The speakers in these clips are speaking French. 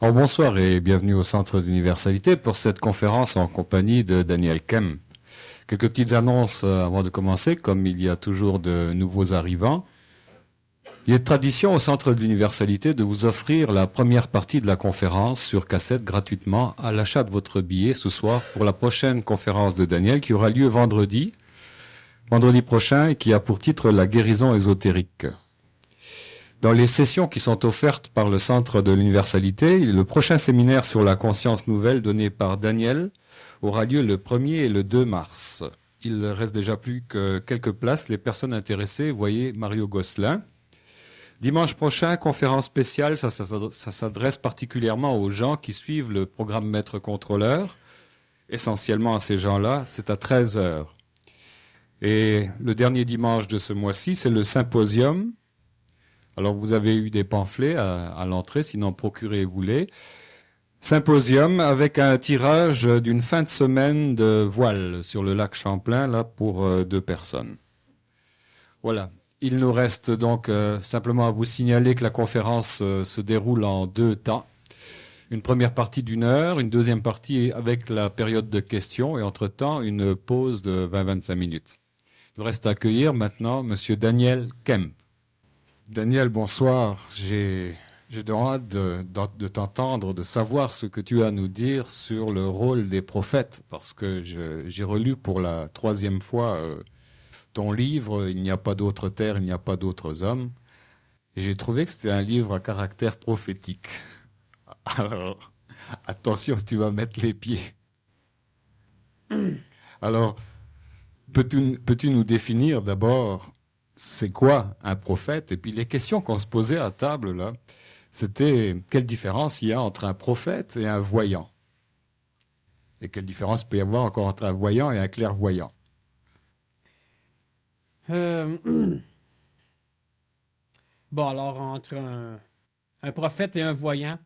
Alors bonsoir et bienvenue au Centre d'Universalité pour cette conférence en compagnie de Daniel Kem. Quelques petites annonces avant de commencer, comme il y a toujours de nouveaux arrivants. Il est de tradition au Centre d'Universalité de vous offrir la première partie de la conférence sur cassette gratuitement à l'achat de votre billet ce soir pour la prochaine conférence de Daniel qui aura lieu vendredi prochain et qui a pour titre La guérison ésotérique. Dans les sessions qui sont offertes par le Centre de l'Universalité, le prochain séminaire sur la conscience nouvelle donné par Daniel aura lieu le 1er et le 2 mars. Il ne reste déjà plus que quelques places. Les personnes intéressées, voyez Mario Gosselin. Dimanche prochain, conférence spéciale, ça s'adresse particulièrement aux gens qui suivent le programme Maître Contrôleur, essentiellement à ces gens-là, c'est à 13 heures. Et le dernier dimanche de ce mois-ci, c'est le symposium. Alors, vous avez eu des pamphlets à l'entrée, sinon procurez-vous-les. Symposium avec un tirage d'une fin de semaine de voile sur le lac Champlain, là, pour 2 personnes. Voilà. Il nous reste donc simplement à vous signaler que la conférence se déroule en 2 temps. Une première partie d'1 heure, une deuxième partie avec la période de questions et entre-temps, une pause de 20-25 minutes. Il nous reste à accueillir maintenant Monsieur Daniel Kemp. Daniel, bonsoir. J'ai hâte de t'entendre, de savoir ce que tu as à nous dire sur le rôle des prophètes, parce que j'ai relu pour la 3e fois ton livre, Il n'y a pas d'autre terre, il n'y a pas d'autres hommes. Et j'ai trouvé que c'était un livre à caractère prophétique. Alors, attention, tu vas mettre les pieds. Alors, peux-tu nous définir d'abord c'est quoi un prophète? Et puis les questions qu'on se posait à table, là, c'était quelle différence il y a entre un prophète et un voyant? Et quelle différence peut y avoir encore entre un voyant et un clairvoyant? Bon, alors, entre un prophète et un voyant,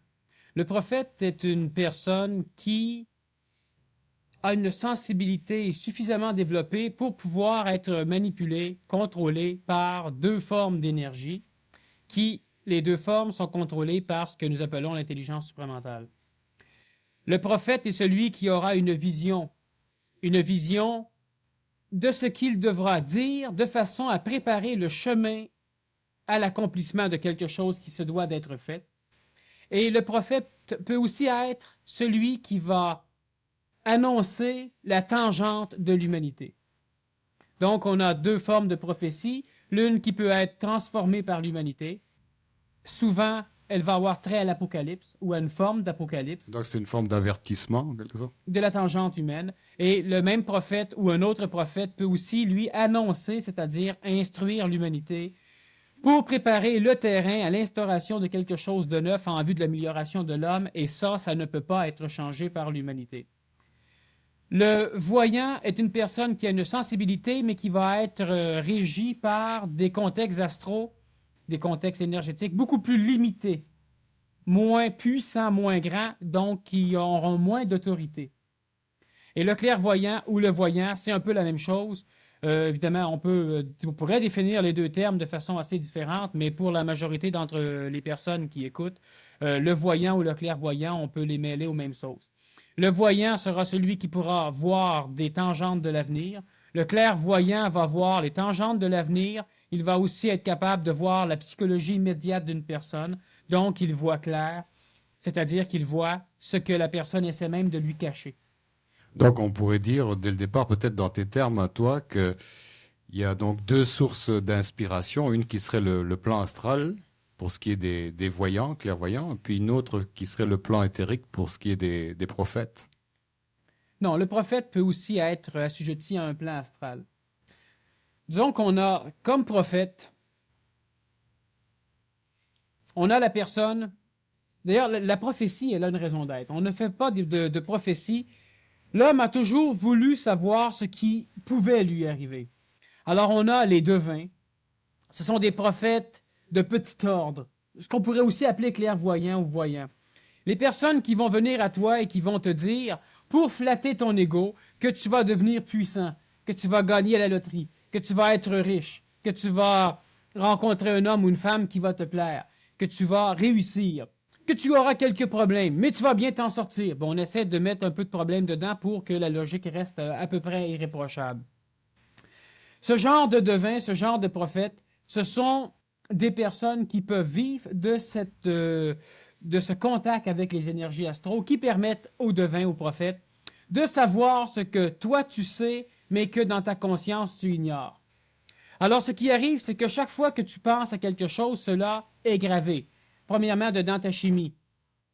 le prophète est une personne qui a une sensibilité suffisamment développée pour pouvoir être manipulée, contrôlée par 2 formes d'énergie, qui, les 2 formes, sont contrôlées par ce que nous appelons l'intelligence supramentale. Le prophète est celui qui aura une vision de ce qu'il devra dire de façon à préparer le chemin à l'accomplissement de quelque chose qui se doit d'être fait. Et le prophète peut aussi être celui qui va annoncer la tangente de l'humanité. Donc, on a 2 formes de prophétie, l'une qui peut être transformée par l'humanité. Souvent, elle va avoir trait à l'Apocalypse ou à une forme d'Apocalypse. Donc c'est une forme d'avertissement, en quelque sorte? De la tangente humaine. Et le même prophète ou un autre prophète peut aussi, lui, annoncer, c'est-à-dire instruire l'humanité pour préparer le terrain à l'instauration de quelque chose de neuf en vue de l'amélioration de l'homme, et ça ne peut pas être changé par l'humanité. Le voyant est une personne qui a une sensibilité, mais qui va être régie par des contextes astraux, des contextes énergétiques beaucoup plus limités, moins puissants, moins grands, donc qui auront moins d'autorité. Et le clairvoyant ou le voyant, c'est un peu la même chose. Évidemment, on pourrait définir les 2 termes de façon assez différente, mais pour la majorité d'entre les personnes qui écoutent, le voyant ou le clairvoyant, on peut les mêler aux mêmes sauces. Le voyant sera celui qui pourra voir des tangentes de l'avenir. Le clairvoyant va voir les tangentes de l'avenir. Il va aussi être capable de voir la psychologie immédiate d'une personne. Donc, il voit clair, c'est-à-dire qu'il voit ce que la personne essaie même de lui cacher. Donc on pourrait dire dès le départ, peut-être dans tes termes à toi, qu'il y a donc 2 sources d'inspiration, une qui serait le plan astral, pour ce qui est des voyants, clairvoyants, et puis une autre qui serait le plan éthérique pour ce qui est des prophètes. Non, le prophète peut aussi être assujetti à un plan astral. Disons qu'on a, comme prophète, on a la personne. D'ailleurs, la prophétie, elle a une raison d'être. On ne fait pas de prophétie. L'homme a toujours voulu savoir ce qui pouvait lui arriver. Alors, on a les devins. Ce sont des prophètes de petit ordre, ce qu'on pourrait aussi appeler clairvoyants ou voyants. Les personnes qui vont venir à toi et qui vont te dire, pour flatter ton ego, que tu vas devenir puissant, que tu vas gagner à la loterie, que tu vas être riche, que tu vas rencontrer un homme ou une femme qui va te plaire, que tu vas réussir. que tu auras quelques problèmes, mais tu vas bien t'en sortir. Bon, on essaie de mettre un peu de problème dedans pour que la logique reste à peu près irréprochable. Ce genre de devin, ce genre de prophète, ce sont des personnes qui peuvent vivre de ce contact avec les énergies astro, qui permettent aux devins, aux prophètes, de savoir ce que toi tu sais, mais que dans ta conscience tu ignores. Alors ce qui arrive, c'est que chaque fois que tu penses à quelque chose, cela est gravé. Premièrement, dedans ta chimie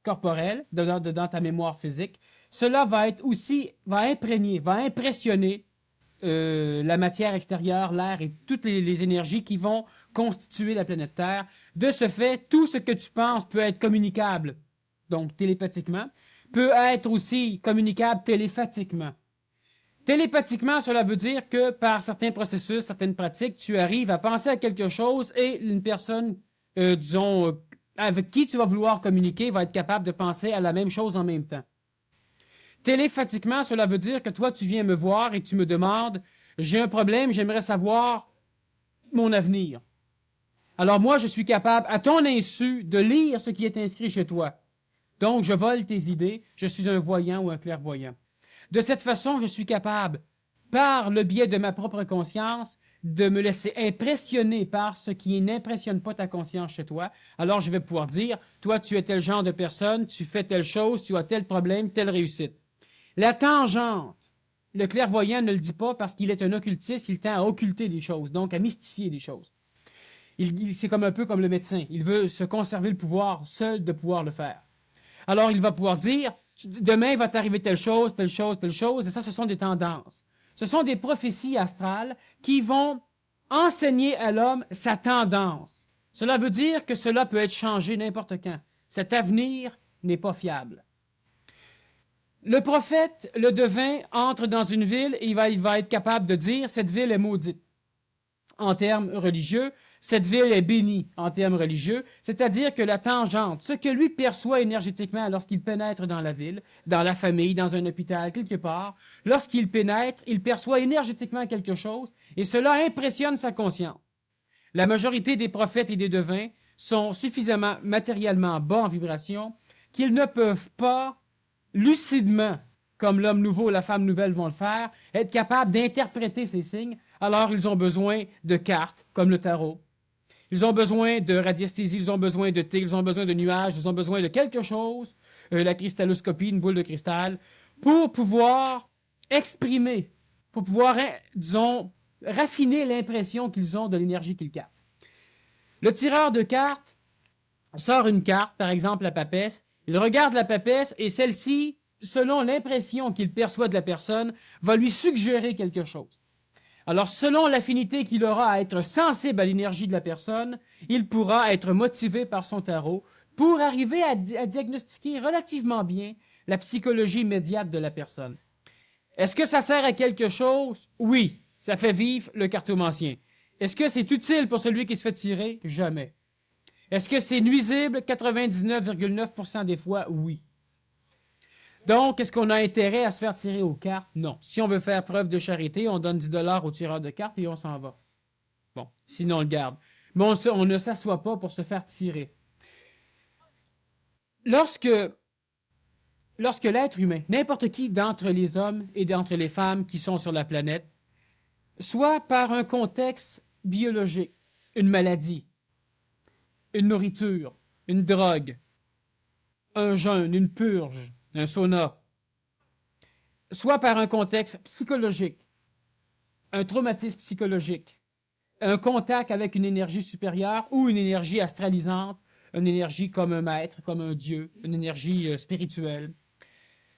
corporelle, dedans ta mémoire physique. Cela va imprégner, va impressionner la matière extérieure, l'air et toutes les énergies qui vont constituer la planète Terre. De ce fait, tout ce que tu penses peut être communicable, donc télépathiquement, peut être aussi communicable téléphatiquement. Télépathiquement, cela veut dire que par certains processus, certaines pratiques, tu arrives à penser à quelque chose et une personne, avec qui tu vas vouloir communiquer va être capable de penser à la même chose en même temps. Téléphatiquement, cela veut dire que toi, tu viens me voir et tu me demandes « J'ai un problème, j'aimerais savoir mon avenir. » Alors moi, je suis capable, à ton insu, de lire ce qui est inscrit chez toi. Donc, je vole tes idées, je suis un voyant ou un clairvoyant. De cette façon, je suis capable, par le biais de ma propre conscience, de me laisser impressionner par ce qui n'impressionne pas ta conscience chez toi. Alors, je vais pouvoir dire, toi, tu es tel genre de personne, tu fais telle chose, tu as tel problème, telle réussite. La tangente, le clairvoyant ne le dit pas parce qu'il est un occultiste, il tend à occulter des choses, donc à mystifier des choses. C'est un peu comme le médecin, il veut se conserver le pouvoir seul de pouvoir le faire. Alors, il va pouvoir dire, demain, il va t'arriver telle chose, telle chose, telle chose, et ça, ce sont des tendances. Ce sont des prophéties astrales qui vont enseigner à l'homme sa tendance. Cela veut dire que cela peut être changé n'importe quand. Cet avenir n'est pas fiable. Le prophète, le devin, entre dans une ville et il va être capable de dire « cette ville est maudite » en termes religieux. Cette ville est bénie en termes religieux, c'est-à-dire que la tangente, ce que lui perçoit énergétiquement lorsqu'il pénètre dans la ville, dans la famille, dans un hôpital, quelque part, lorsqu'il pénètre, il perçoit énergétiquement quelque chose et cela impressionne sa conscience. La majorité des prophètes et des devins sont suffisamment matériellement bas en vibration qu'ils ne peuvent pas lucidement, comme l'homme nouveau ou la femme nouvelle vont le faire, être capables d'interpréter ces signes. Alors ils ont besoin de cartes, comme le tarot. Ils ont besoin de radiesthésie, ils ont besoin de thé, ils ont besoin de nuages, ils ont besoin de quelque chose, la cristalloscopie, une boule de cristal, pour pouvoir exprimer, pour pouvoir, disons, raffiner l'impression qu'ils ont de l'énergie qu'ils captent. Le tireur de cartes sort une carte, par exemple la papesse, il regarde la papesse et celle-ci, selon l'impression qu'il perçoit de la personne, va lui suggérer quelque chose. Alors, selon l'affinité qu'il aura à être sensible à l'énergie de la personne, il pourra être motivé par son tarot pour arriver à diagnostiquer relativement bien la psychologie immédiate de la personne. Est-ce que ça sert à quelque chose? Oui, ça fait vivre le cartomancien. Est-ce que c'est utile pour celui qui se fait tirer? Jamais. Est-ce que c'est nuisible? 99,9% des fois, oui. Donc, est-ce qu'on a intérêt à se faire tirer aux cartes? Non. Si on veut faire preuve de charité, on donne 10 $ au tireur de cartes et on s'en va. Bon, sinon on le garde. Mais on ne s'assoit pas pour se faire tirer. Lorsque l'être humain, n'importe qui d'entre les hommes et d'entre les femmes qui sont sur la planète, soit par un contexte biologique, une maladie, une nourriture, une drogue, un jeûne, une purge, un sauna, soit par un contexte psychologique, un traumatisme psychologique, un contact avec une énergie supérieure ou une énergie astralisante, une énergie comme un maître, comme un dieu, une énergie spirituelle.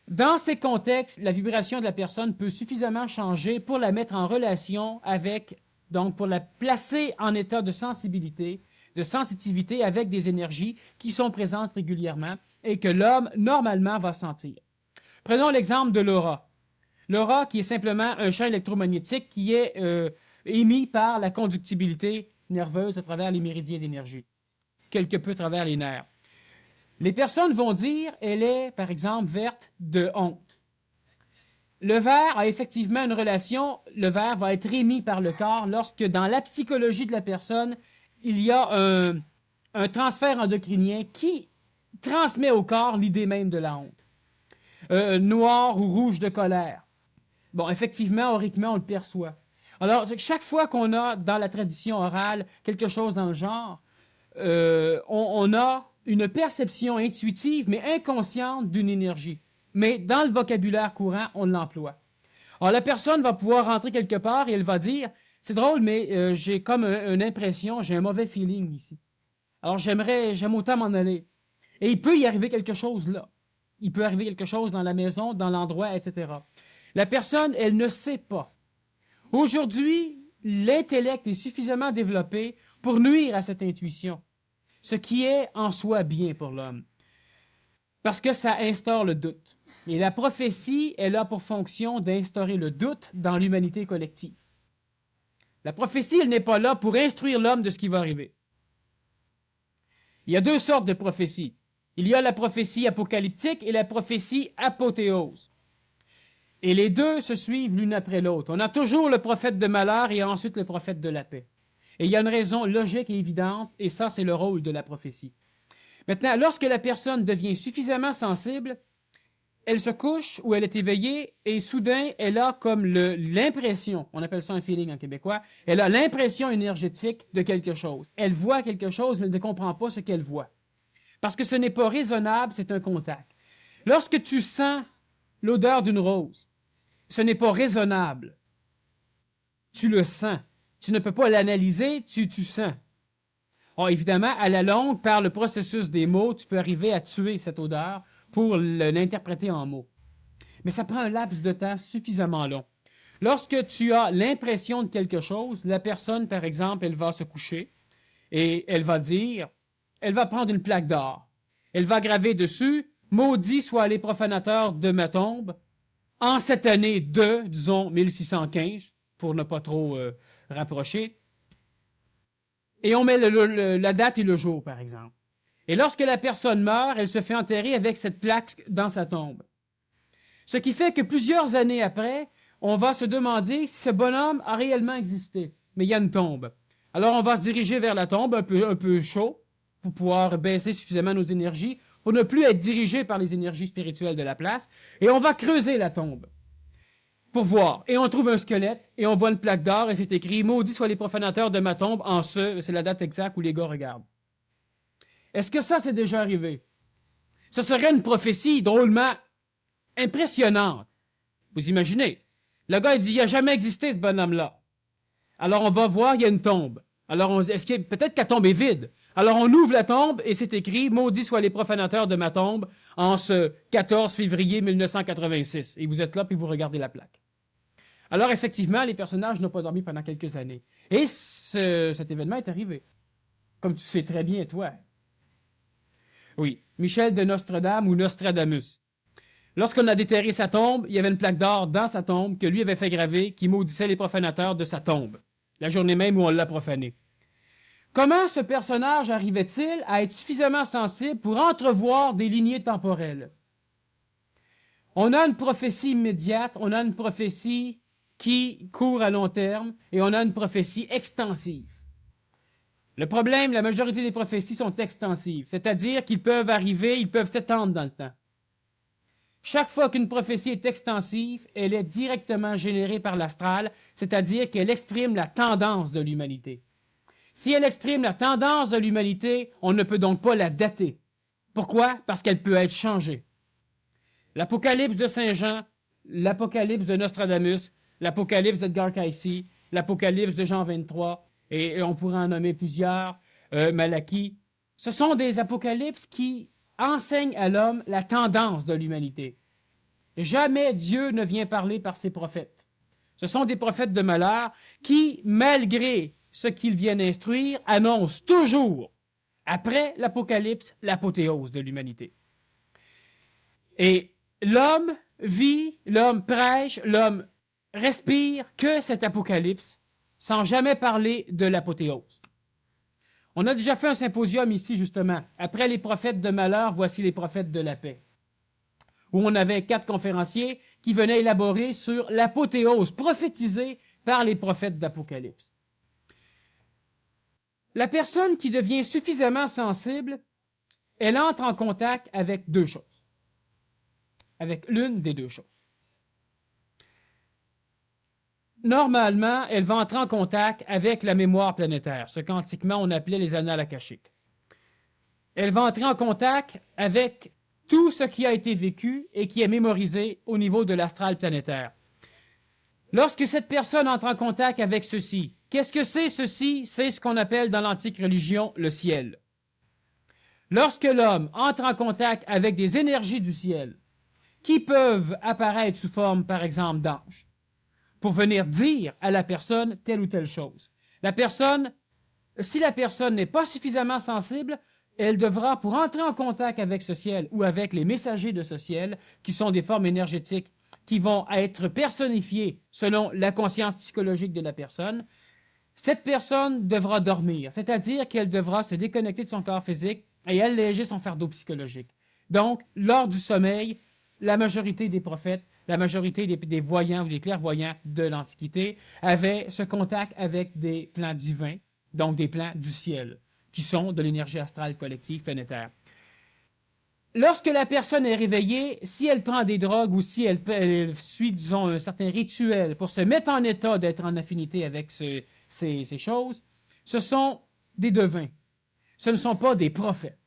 Dans ces contextes, la vibration de la personne peut suffisamment changer pour la mettre en relation avec, donc pour la placer en état de sensibilité, de sensitivité avec des énergies qui sont présentes régulièrement et que l'homme, normalement, va sentir. Prenons l'exemple de l'aura. L'aura, qui est simplement un champ électromagnétique qui est émis par la conductibilité nerveuse à travers les méridiens d'énergie, quelque peu à travers les nerfs. Les personnes vont dire, elle est, par exemple, verte de honte. Le vert a effectivement une relation, le vert va être émis par le corps lorsque, dans la psychologie de la personne, il y a un transfert endocrinien qui transmet au corps l'idée même de la honte. Noir ou rouge de colère. Bon, effectivement, auriquement, on le perçoit. Alors, chaque fois qu'on a dans la tradition orale quelque chose dans le genre, on a une perception intuitive, mais inconsciente d'une énergie. Mais dans le vocabulaire courant, on l'emploie. Alors, la personne va pouvoir rentrer quelque part et elle va dire, c'est drôle, mais j'ai comme une impression, j'ai un mauvais feeling ici. Alors, j'aime autant m'en aller. Et il peut y arriver quelque chose là. Il peut arriver quelque chose dans la maison, dans l'endroit, etc. La personne, elle ne sait pas. Aujourd'hui, l'intellect est suffisamment développé pour nuire à cette intuition, ce qui est en soi bien pour l'homme, parce que ça instaure le doute. Et la prophétie, elle a pour fonction d'instaurer le doute dans l'humanité collective. La prophétie, elle n'est pas là pour instruire l'homme de ce qui va arriver. Il y a deux sortes de prophéties. Il y a la prophétie apocalyptique et la prophétie apothéose. Et les deux se suivent l'une après l'autre. On a toujours le prophète de malheur et ensuite le prophète de la paix. Et il y a une raison logique et évidente, et ça, c'est le rôle de la prophétie. Maintenant, lorsque la personne devient suffisamment sensible, elle se couche ou elle est éveillée et soudain, elle a comme l'impression, on appelle ça un feeling en québécois, elle a l'impression énergétique de quelque chose. Elle voit quelque chose, mais elle ne comprend pas ce qu'elle voit. Parce que ce n'est pas raisonnable, c'est un contact. Lorsque tu sens l'odeur d'une rose, ce n'est pas raisonnable. Tu le sens. Tu ne peux pas l'analyser, tu sens. Or, évidemment, à la longue, par le processus des mots, tu peux arriver à tuer cette odeur pour l'interpréter en mots. Mais ça prend un laps de temps suffisamment long. Lorsque tu as l'impression de quelque chose, la personne, par exemple, elle va se coucher et elle va dire, elle va prendre une plaque d'or. Elle va graver dessus, maudits soient les profanateurs de ma tombe, en cette année de, disons, 1615, pour ne pas trop rapprocher, et on met la date et le jour, par exemple. Et lorsque la personne meurt, elle se fait enterrer avec cette plaque dans sa tombe. Ce qui fait que plusieurs années après, on va se demander si ce bonhomme a réellement existé. Mais il y a une tombe. Alors on va se diriger vers la tombe, un peu chaud, pour pouvoir baisser suffisamment nos énergies, pour ne plus être dirigé par les énergies spirituelles de la place, et on va creuser la tombe pour voir. Et on trouve un squelette, et on voit une plaque d'or, et c'est écrit « Maudits soient les profanateurs de ma tombe en ce... » C'est la date exacte où les gars regardent. Est-ce que ça, c'est déjà arrivé? Ce serait une prophétie drôlement impressionnante. Vous imaginez? Le gars, il dit « Il n'a jamais existé, ce bonhomme-là. » Alors, on va voir, il y a une tombe. Alors, peut-être que la tombe est vide. Alors, on ouvre la tombe, et c'est écrit « Maudits soient les profanateurs de ma tombe en ce 14 février 1986. » Et vous êtes là, puis vous regardez la plaque. Alors, effectivement, les personnages n'ont pas dormi pendant quelques années. Et cet événement est arrivé. Comme tu sais très bien, toi. Oui, Michel de Nostradame ou Nostradamus. Lorsqu'on a déterré sa tombe, il y avait une plaque d'or dans sa tombe que lui avait fait graver qui maudissait les profanateurs de sa tombe, la journée même où on l'a profané. Comment ce personnage arrivait-il à être suffisamment sensible pour entrevoir des lignées temporelles? On a une prophétie immédiate, on a une prophétie qui court à long terme, et on a une prophétie extensive. Le problème, la majorité des prophéties sont extensives, c'est-à-dire qu'ils peuvent arriver, ils peuvent s'étendre dans le temps. Chaque fois qu'une prophétie est extensive, elle est directement générée par l'astral, c'est-à-dire qu'elle exprime la tendance de l'humanité. Si elle exprime la tendance de l'humanité, on ne peut donc pas la dater. Pourquoi? Parce qu'elle peut être changée. L'Apocalypse de Saint Jean, l'Apocalypse de Nostradamus, l'Apocalypse d'Edgar Cayce, l'Apocalypse de Jean 23, et on pourrait en nommer plusieurs, Malachie, ce sont des apocalypses qui enseignent à l'homme la tendance de l'humanité. Jamais Dieu ne vient parler par ses prophètes. Ce sont des prophètes de malheur qui, malgré ce qu'ils viennent instruire, annoncent toujours, après l'Apocalypse, l'apothéose de l'humanité. Et l'homme vit, l'homme prêche, l'homme respire que cet Apocalypse, sans jamais parler de l'apothéose. On a déjà fait un symposium ici, justement. Après les prophètes de malheur, voici les prophètes de la paix. Où on avait 4 conférenciers qui venaient élaborer sur l'apothéose prophétisée par les prophètes d'Apocalypse. La personne qui devient suffisamment sensible, elle entre en contact avec deux choses, avec l'une des deux choses. Normalement, elle va entrer en contact avec la mémoire planétaire, ce qu'antiquement on appelait les annales akashiques. Elle va entrer en contact avec tout ce qui a été vécu et qui est mémorisé au niveau de l'astral planétaire. Lorsque cette personne entre en contact avec ceci, qu'est-ce que c'est ceci? C'est ce qu'on appelle dans l'antique religion le ciel. Lorsque l'homme entre en contact avec des énergies du ciel, qui peuvent apparaître sous forme, par exemple, d'anges, pour venir dire à la personne telle ou telle chose. Si la personne n'est pas suffisamment sensible, elle devra, pour entrer en contact avec ce ciel ou avec les messagers de ce ciel, qui sont des formes énergétiques qui vont être personnifiées selon la conscience psychologique de la personne, cette personne devra dormir, c'est-à-dire qu'elle devra se déconnecter de son corps physique et alléger son fardeau psychologique. Donc, lors du sommeil, la majorité des prophètes, la majorité des voyants ou des clairvoyants de l'Antiquité avaient ce contact avec des plans divins, donc des plans du ciel, qui sont de l'énergie astrale collective planétaire. Lorsque la personne est réveillée, si elle prend des drogues ou si elle suit, disons, un certain rituel pour se mettre en état d'être en affinité avec ces choses, ce sont des devins. Ce ne sont pas des prophètes.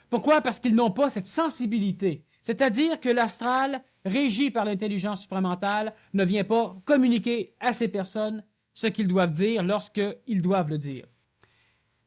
Pourquoi? Parce qu'ils n'ont pas cette sensibilité. C'est-à-dire que l'astral, régi par l'intelligence supramentale, ne vient pas communiquer à ces personnes ce qu'ils doivent dire lorsqu'ils doivent le dire.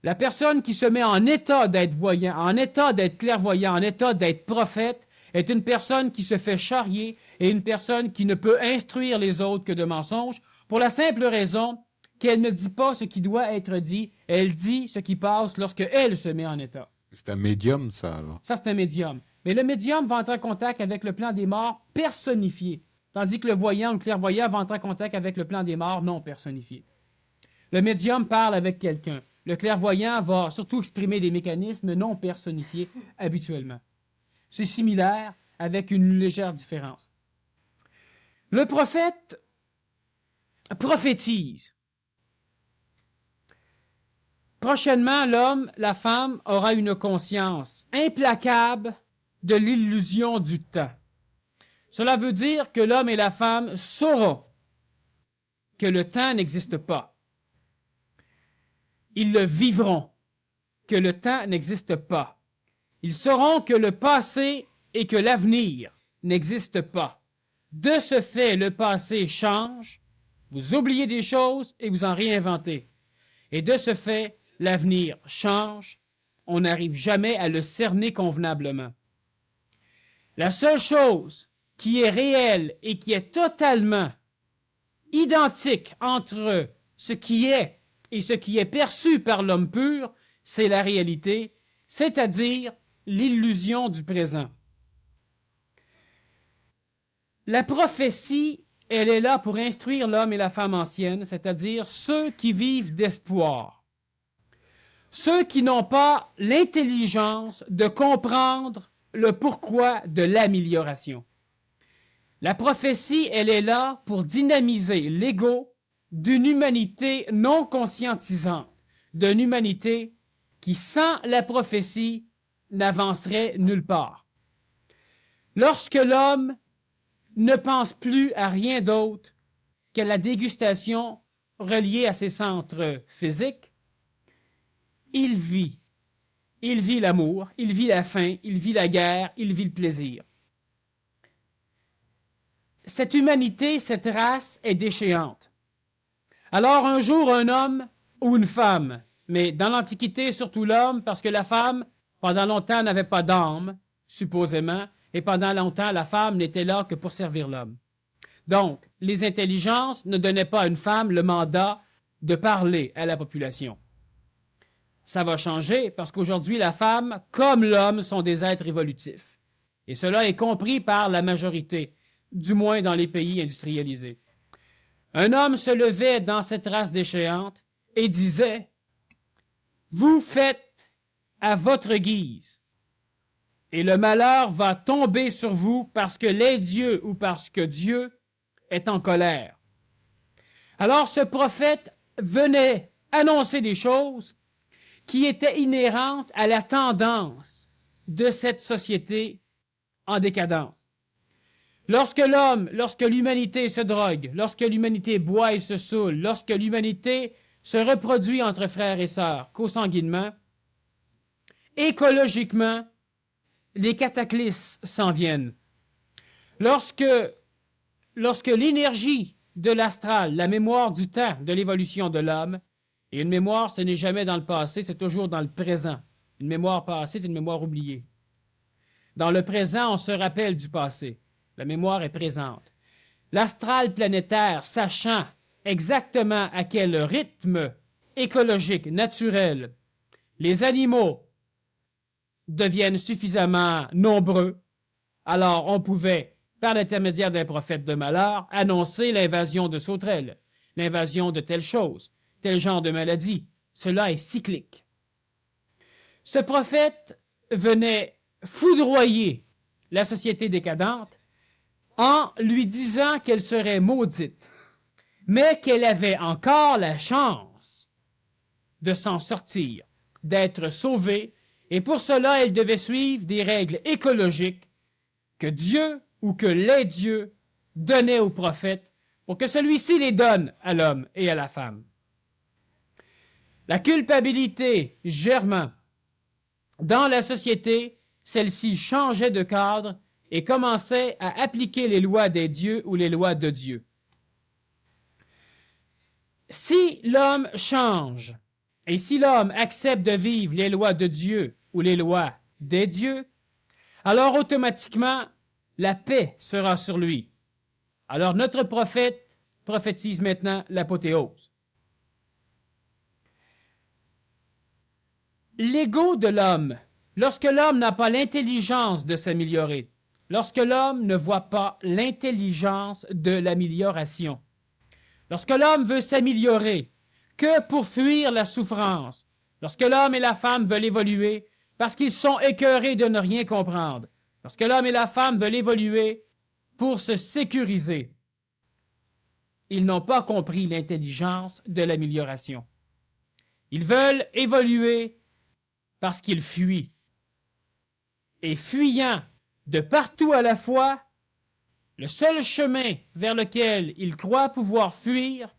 La personne qui se met en état d'être voyant, en état d'être clairvoyant, en état d'être prophète, est une personne qui se fait charrier et une personne qui ne peut instruire les autres que de mensonges, pour la simple raison qu'elle ne dit pas ce qui doit être dit, elle dit ce qui passe lorsque elle se met en état. C'est un médium, ça, alors. Ça, c'est un médium. Mais le médium va entrer en contact avec le plan des morts personnifié, tandis que le voyant ou le clairvoyant va entrer en contact avec le plan des morts non personnifié. Le médium parle avec quelqu'un. Le clairvoyant va surtout exprimer des mécanismes non personnifiés habituellement. C'est similaire avec une légère différence. Le prophète prophétise. Prochainement, l'homme, la femme aura une conscience implacable de l'illusion du temps. Cela veut dire que l'homme et la femme sauront que le temps n'existe pas. Ils le vivront, que le temps n'existe pas. Ils sauront que le passé et que l'avenir n'existent pas. De ce fait, le passé change, vous oubliez des choses et vous en réinventez. Et de ce fait, l'avenir change, on n'arrive jamais à le cerner convenablement. La seule chose qui est réelle et qui est totalement identique entre ce qui est et ce qui est perçu par l'homme pur, c'est la réalité, c'est-à-dire l'illusion du présent. La prophétie, elle est là pour instruire l'homme et la femme ancienne, c'est-à-dire ceux qui vivent d'espoir. Ceux qui n'ont pas l'intelligence de comprendre le pourquoi de l'amélioration. La prophétie, elle est là pour dynamiser l'ego d'une humanité non conscientisante, d'une humanité qui, sans la prophétie, n'avancerait nulle part. Lorsque l'homme ne pense plus à rien d'autre qu'à la dégustation reliée à ses centres physiques, il vit. Il vit l'amour, il vit la faim, il vit la guerre, il vit le plaisir. Cette humanité, cette race est déchéante. Alors un jour, un homme ou une femme, mais dans l'Antiquité, surtout l'homme, parce que la femme, pendant longtemps, n'avait pas d'âme, supposément, et pendant longtemps, la femme n'était là que pour servir l'homme. Donc, les intelligences ne donnaient pas à une femme le mandat de parler à la population. Ça va changer parce qu'aujourd'hui, la femme, comme l'homme, sont des êtres évolutifs. Et cela est compris par la majorité, du moins dans les pays industrialisés. Un homme se levait dans cette race déchéante et disait « Vous faites à votre guise, et le malheur va tomber sur vous parce que les dieux ou parce que Dieu est en colère. » Alors ce prophète venait annoncer des choses qui était inhérente à la tendance de cette société en décadence. Lorsque l'humanité se drogue, lorsque l'humanité boit et se saoule, lorsque l'humanité se reproduit entre frères et sœurs consanguinement, écologiquement, les cataclysmes s'en viennent. Lorsque l'énergie de l'astral, la mémoire du temps de l'évolution de l'homme, et une mémoire, ce n'est jamais dans le passé, c'est toujours dans le présent. Une mémoire passée, c'est une mémoire oubliée. Dans le présent, on se rappelle du passé. La mémoire est présente. L'astral planétaire, sachant exactement à quel rythme écologique, naturel, les animaux deviennent suffisamment nombreux, alors on pouvait, par l'intermédiaire d'un prophète de malheur, annoncer l'invasion de sauterelles, l'invasion de telle chose, tel genre de maladie. Cela est cyclique. Ce prophète venait foudroyer la société décadente en lui disant qu'elle serait maudite, mais qu'elle avait encore la chance de s'en sortir, d'être sauvée, et pour cela, elle devait suivre des règles écologiques que Dieu ou que les dieux donnaient au prophète pour que celui-ci les donne à l'homme et à la femme. La culpabilité germant dans la société, celle-ci changeait de cadre et commençait à appliquer les lois des dieux ou les lois de Dieu. Si l'homme change et si l'homme accepte de vivre les lois de Dieu ou les lois des dieux, alors automatiquement la paix sera sur lui. Alors notre prophète prophétise maintenant l'apothéose. L'ego de l'homme, lorsque l'homme n'a pas l'intelligence de s'améliorer, lorsque l'homme ne voit pas l'intelligence de l'amélioration, lorsque l'homme veut s'améliorer que pour fuir la souffrance, lorsque l'homme et la femme veulent évoluer parce qu'ils sont écœurés de ne rien comprendre, lorsque l'homme et la femme veulent évoluer pour se sécuriser, ils n'ont pas compris l'intelligence de l'amélioration. Ils veulent évoluer parce qu'ils fuient. Et fuyant de partout à la fois, le seul chemin vers lequel ils croient pouvoir fuir,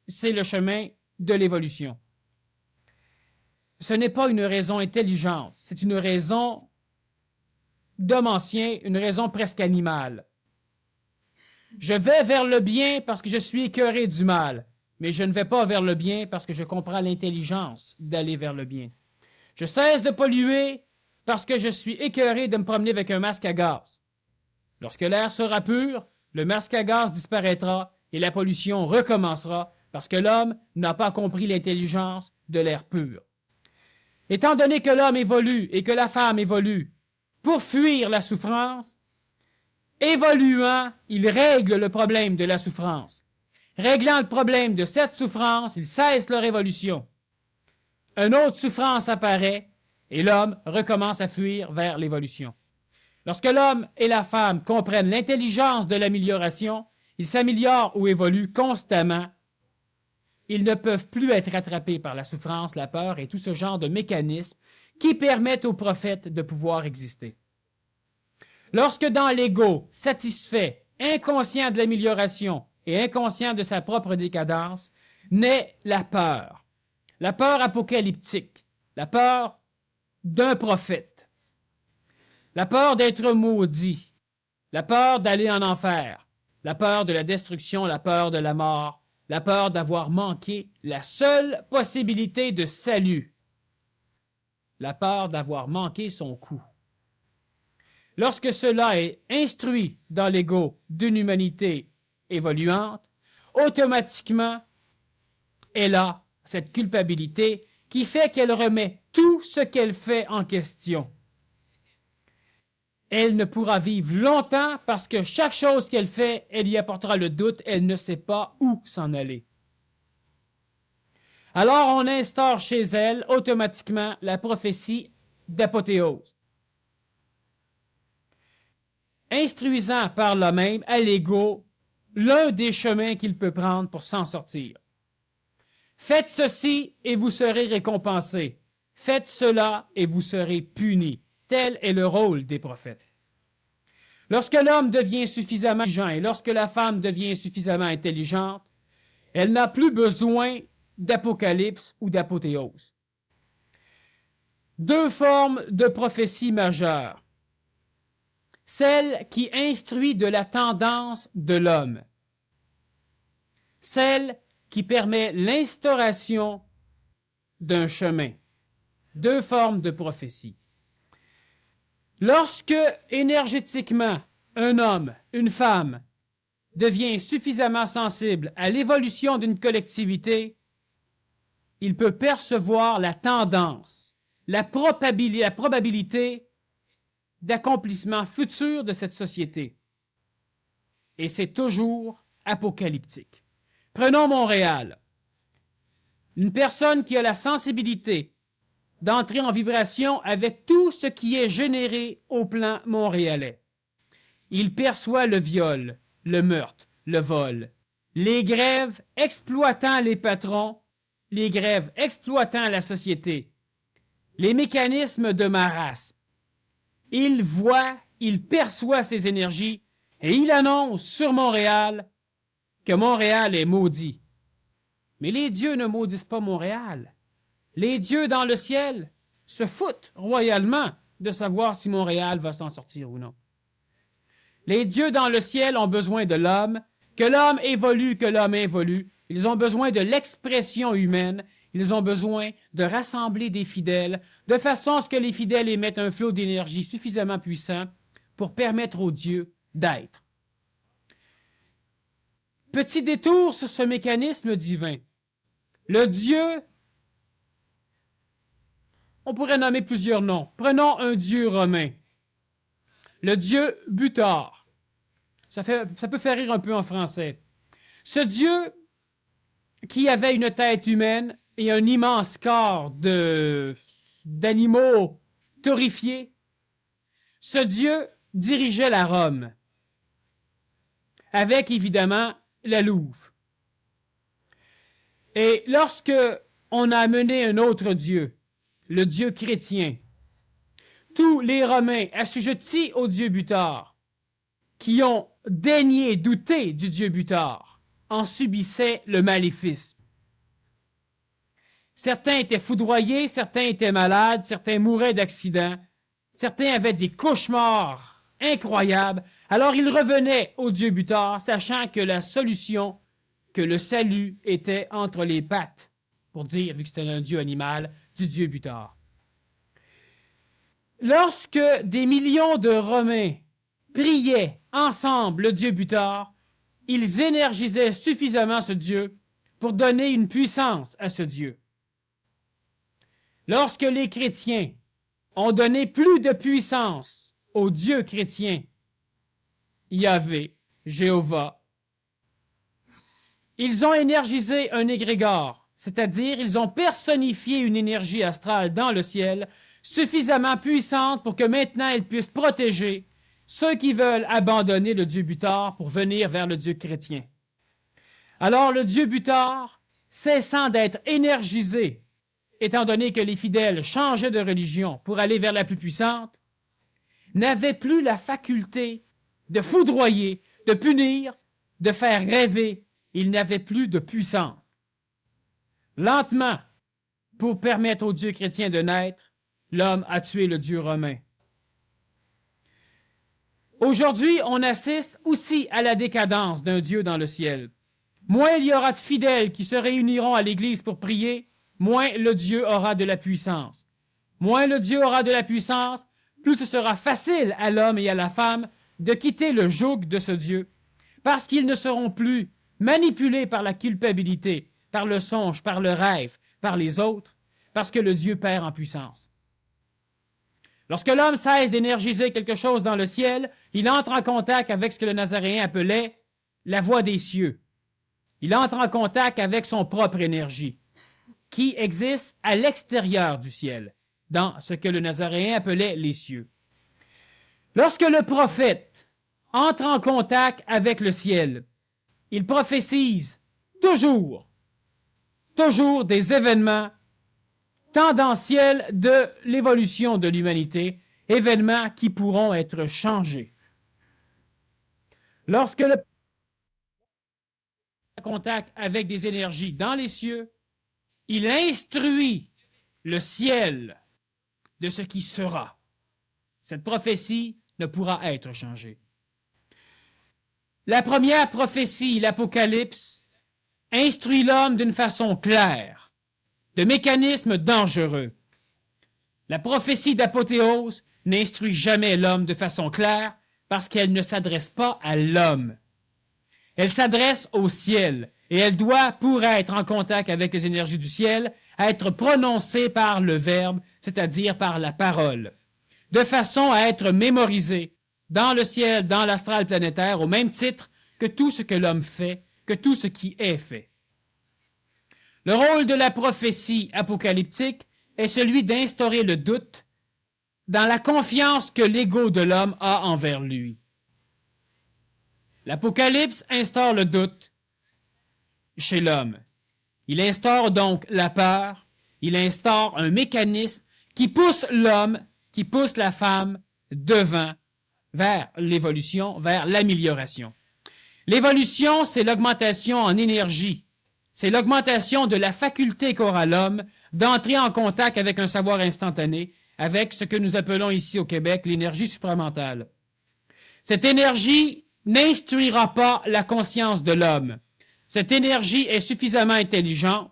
c'est le chemin de l'évolution. Ce n'est pas une raison intelligente, c'est une raison d'homme ancien, une raison presque animale. Je vais vers le bien parce que je suis écœuré du mal, mais je ne vais pas vers le bien parce que je comprends l'intelligence d'aller vers le bien. Je cesse de polluer parce que je suis écœuré de me promener avec un masque à gaz. Lorsque l'air sera pur, le masque à gaz disparaîtra et la pollution recommencera parce que l'homme n'a pas compris l'intelligence de l'air pur. Étant donné que l'homme évolue et que la femme évolue pour fuir la souffrance, évoluant, il règle le problème de la souffrance. Réglant le problème de cette souffrance, il cesse leur évolution. Une autre souffrance apparaît et l'homme recommence à fuir vers l'évolution. Lorsque l'homme et la femme comprennent l'intelligence de l'amélioration, ils s'améliorent ou évoluent constamment. Ils ne peuvent plus être attrapés par la souffrance, la peur et tout ce genre de mécanismes qui permettent aux prophètes de pouvoir exister. Lorsque dans l'ego satisfait, inconscient de l'amélioration et inconscient de sa propre décadence, naît la peur apocalyptique, la peur d'un prophète, la peur d'être maudit, la peur d'aller en enfer, la peur de la destruction, la peur de la mort, la peur d'avoir manqué la seule possibilité de salut, la peur d'avoir manqué son coup. Lorsque cela est instruit dans l'ego d'une humanité évoluante, automatiquement, elle a cette culpabilité qui fait qu'elle remet tout ce qu'elle fait en question. Elle ne pourra vivre longtemps parce que chaque chose qu'elle fait, elle y apportera le doute, elle ne sait pas où s'en aller. Alors on instaure chez elle automatiquement la prophétie d'apothéose, instruisant par là même à l'ego l'un des chemins qu'il peut prendre pour s'en sortir. Faites ceci et vous serez récompensés. Faites cela et vous serez punis. Tel est le rôle des prophètes. Lorsque l'homme devient suffisamment intelligent et lorsque la femme devient suffisamment intelligente, elle n'a plus besoin d'apocalypse ou d'apothéose. Deux formes de prophétie majeures. Celle qui instruit de la tendance de l'homme. Celle qui permet l'instauration d'un chemin. Deux formes de prophétie. Lorsque, énergétiquement, un homme, une femme, devient suffisamment sensible à l'évolution d'une collectivité, il peut percevoir la tendance, la probabilité d'accomplissement futur de cette société. Et c'est toujours apocalyptique. Prenons Montréal. Une personne qui a la sensibilité d'entrer en vibration avec tout ce qui est généré au plan montréalais. Il perçoit le viol, le meurtre, le vol, les grèves exploitant les patrons, les grèves exploitant la société, les mécanismes de marasme. Il voit, il perçoit ces énergies et il annonce sur Montréal que Montréal est maudit. Mais les dieux ne maudissent pas Montréal. Les dieux dans le ciel se foutent royalement de savoir si Montréal va s'en sortir ou non. Les dieux dans le ciel ont besoin de l'homme, que l'homme évolue, que l'homme évolue. Ils ont besoin de l'expression humaine. Ils ont besoin de rassembler des fidèles, de façon à ce que les fidèles émettent un flot d'énergie suffisamment puissant pour permettre aux dieux d'être. Petit détour sur ce mécanisme divin. Le Dieu, on pourrait nommer plusieurs noms. Prenons un dieu romain. Le dieu Butor. Ça peut faire rire un peu en français. Ce dieu qui avait une tête humaine et un immense corps d'animaux torréfiés, ce dieu dirigeait la Rome, avec évidemment la Louve. Et lorsque on a amené un autre dieu, le dieu chrétien, tous les Romains assujettis au dieu Butor, qui ont daigné douter du dieu Butor, en subissaient le maléfice. Certains étaient foudroyés, certains étaient malades, certains mouraient d'accidents, certains avaient des cauchemars incroyables. Alors ils revenaient au dieu Butor, sachant que la solution, que le salut était entre les pattes, pour dire, vu que c'était un dieu animal, du dieu Butor. Lorsque des millions de Romains priaient ensemble le dieu Butor, ils énergisaient suffisamment ce dieu pour donner une puissance à ce dieu. Lorsque les chrétiens ont donné plus de puissance au Dieu chrétien, Yahvé, Jéhovah, ils ont énergisé un égrégore, c'est-à-dire ils ont personnifié une énergie astrale dans le ciel suffisamment puissante pour que maintenant elle puisse protéger ceux qui veulent abandonner le Dieu Butor pour venir vers le Dieu chrétien. Alors le Dieu Butor, cessant d'être énergisé, étant donné que les fidèles changeaient de religion pour aller vers la plus puissante, n'avait plus la faculté de foudroyer, de punir, de faire rêver. Il n'avait plus de puissance. Lentement, pour permettre au Dieu chrétien de naître, l'homme a tué le Dieu romain. Aujourd'hui, on assiste aussi à la décadence d'un Dieu dans le ciel. Moins il y aura de fidèles qui se réuniront à l'Église pour prier, moins le Dieu aura de la puissance. Moins le Dieu aura de la puissance, plus ce sera facile à l'homme et à la femme de quitter le joug de ce Dieu, parce qu'ils ne seront plus manipulés par la culpabilité, par le songe, par le rêve, par les autres, parce que le Dieu perd en puissance. Lorsque l'homme cesse d'énergiser quelque chose dans le ciel, il entre en contact avec ce que le Nazaréen appelait la voie des cieux. Il entre en contact avec son propre énergie, qui existe à l'extérieur du ciel, dans ce que le Nazaréen appelait les cieux. Lorsque le prophète entre en contact avec le ciel, il prophétise toujours toujours des événements tendanciels de l'évolution de l'humanité, événements qui pourront être changés. Lorsque le contact avec des énergies dans les cieux, il instruit le ciel de ce qui sera. Cette prophétie ne pourra être changée. La première prophétie, l'Apocalypse, instruit l'homme d'une façon claire, de mécanismes dangereux. La prophétie d'Apothéose n'instruit jamais l'homme de façon claire parce qu'elle ne s'adresse pas à l'homme. Elle s'adresse au ciel et elle doit, pour être en contact avec les énergies du ciel, être prononcée par le Verbe, c'est-à-dire par la parole, de façon à être mémorisée dans le ciel, dans l'astral planétaire, au même titre que tout ce que l'homme fait, que tout ce qui est fait. Le rôle de la prophétie apocalyptique est celui d'instaurer le doute dans la confiance que l'ego de l'homme a envers lui. L'Apocalypse instaure le doute chez l'homme. Il instaure donc la peur, il instaure un mécanisme qui pousse l'homme, qui pousse la femme devant, vers l'évolution, vers l'amélioration. L'évolution, c'est l'augmentation en énergie. C'est l'augmentation de la faculté qu'aura l'homme d'entrer en contact avec un savoir instantané, avec ce que nous appelons ici au Québec l'énergie supramentale. Cette énergie n'instruira pas la conscience de l'homme. Cette énergie est suffisamment intelligente,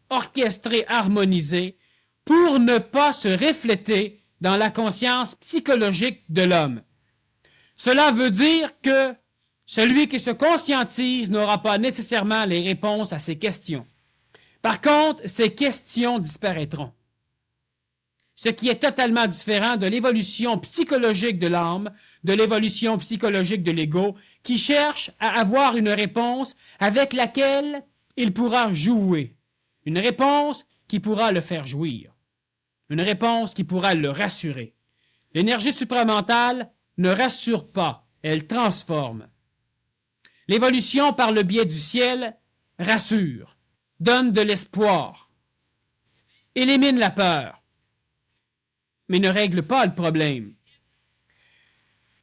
orchestrée, harmonisée, pour ne pas se refléter dans la conscience psychologique de l'homme. Cela veut dire que celui qui se conscientise n'aura pas nécessairement les réponses à ses questions. Par contre, ces questions disparaîtront. Ce qui est totalement différent de l'évolution psychologique de l'âme, de l'évolution psychologique de l'ego, qui cherche à avoir une réponse avec laquelle il pourra jouer. Une réponse qui pourra le faire jouir. Une réponse qui pourra le rassurer. L'énergie supramentale ne rassure pas, elle transforme. L'évolution par le biais du ciel rassure, donne de l'espoir, élimine la peur, mais ne règle pas le problème.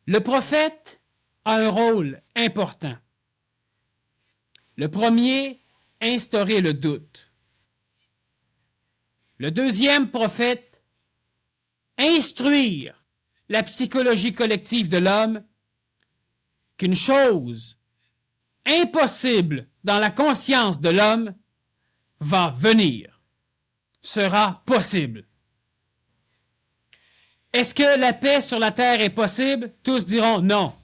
Le prophète a un rôle important. Le premier, instaurer le doute. Le deuxième prophète, instruire la psychologie collective de l'homme qu'une chose impossible dans la conscience de l'homme va venir, sera possible. Est-ce que la paix sur la terre est possible? Tous diront non.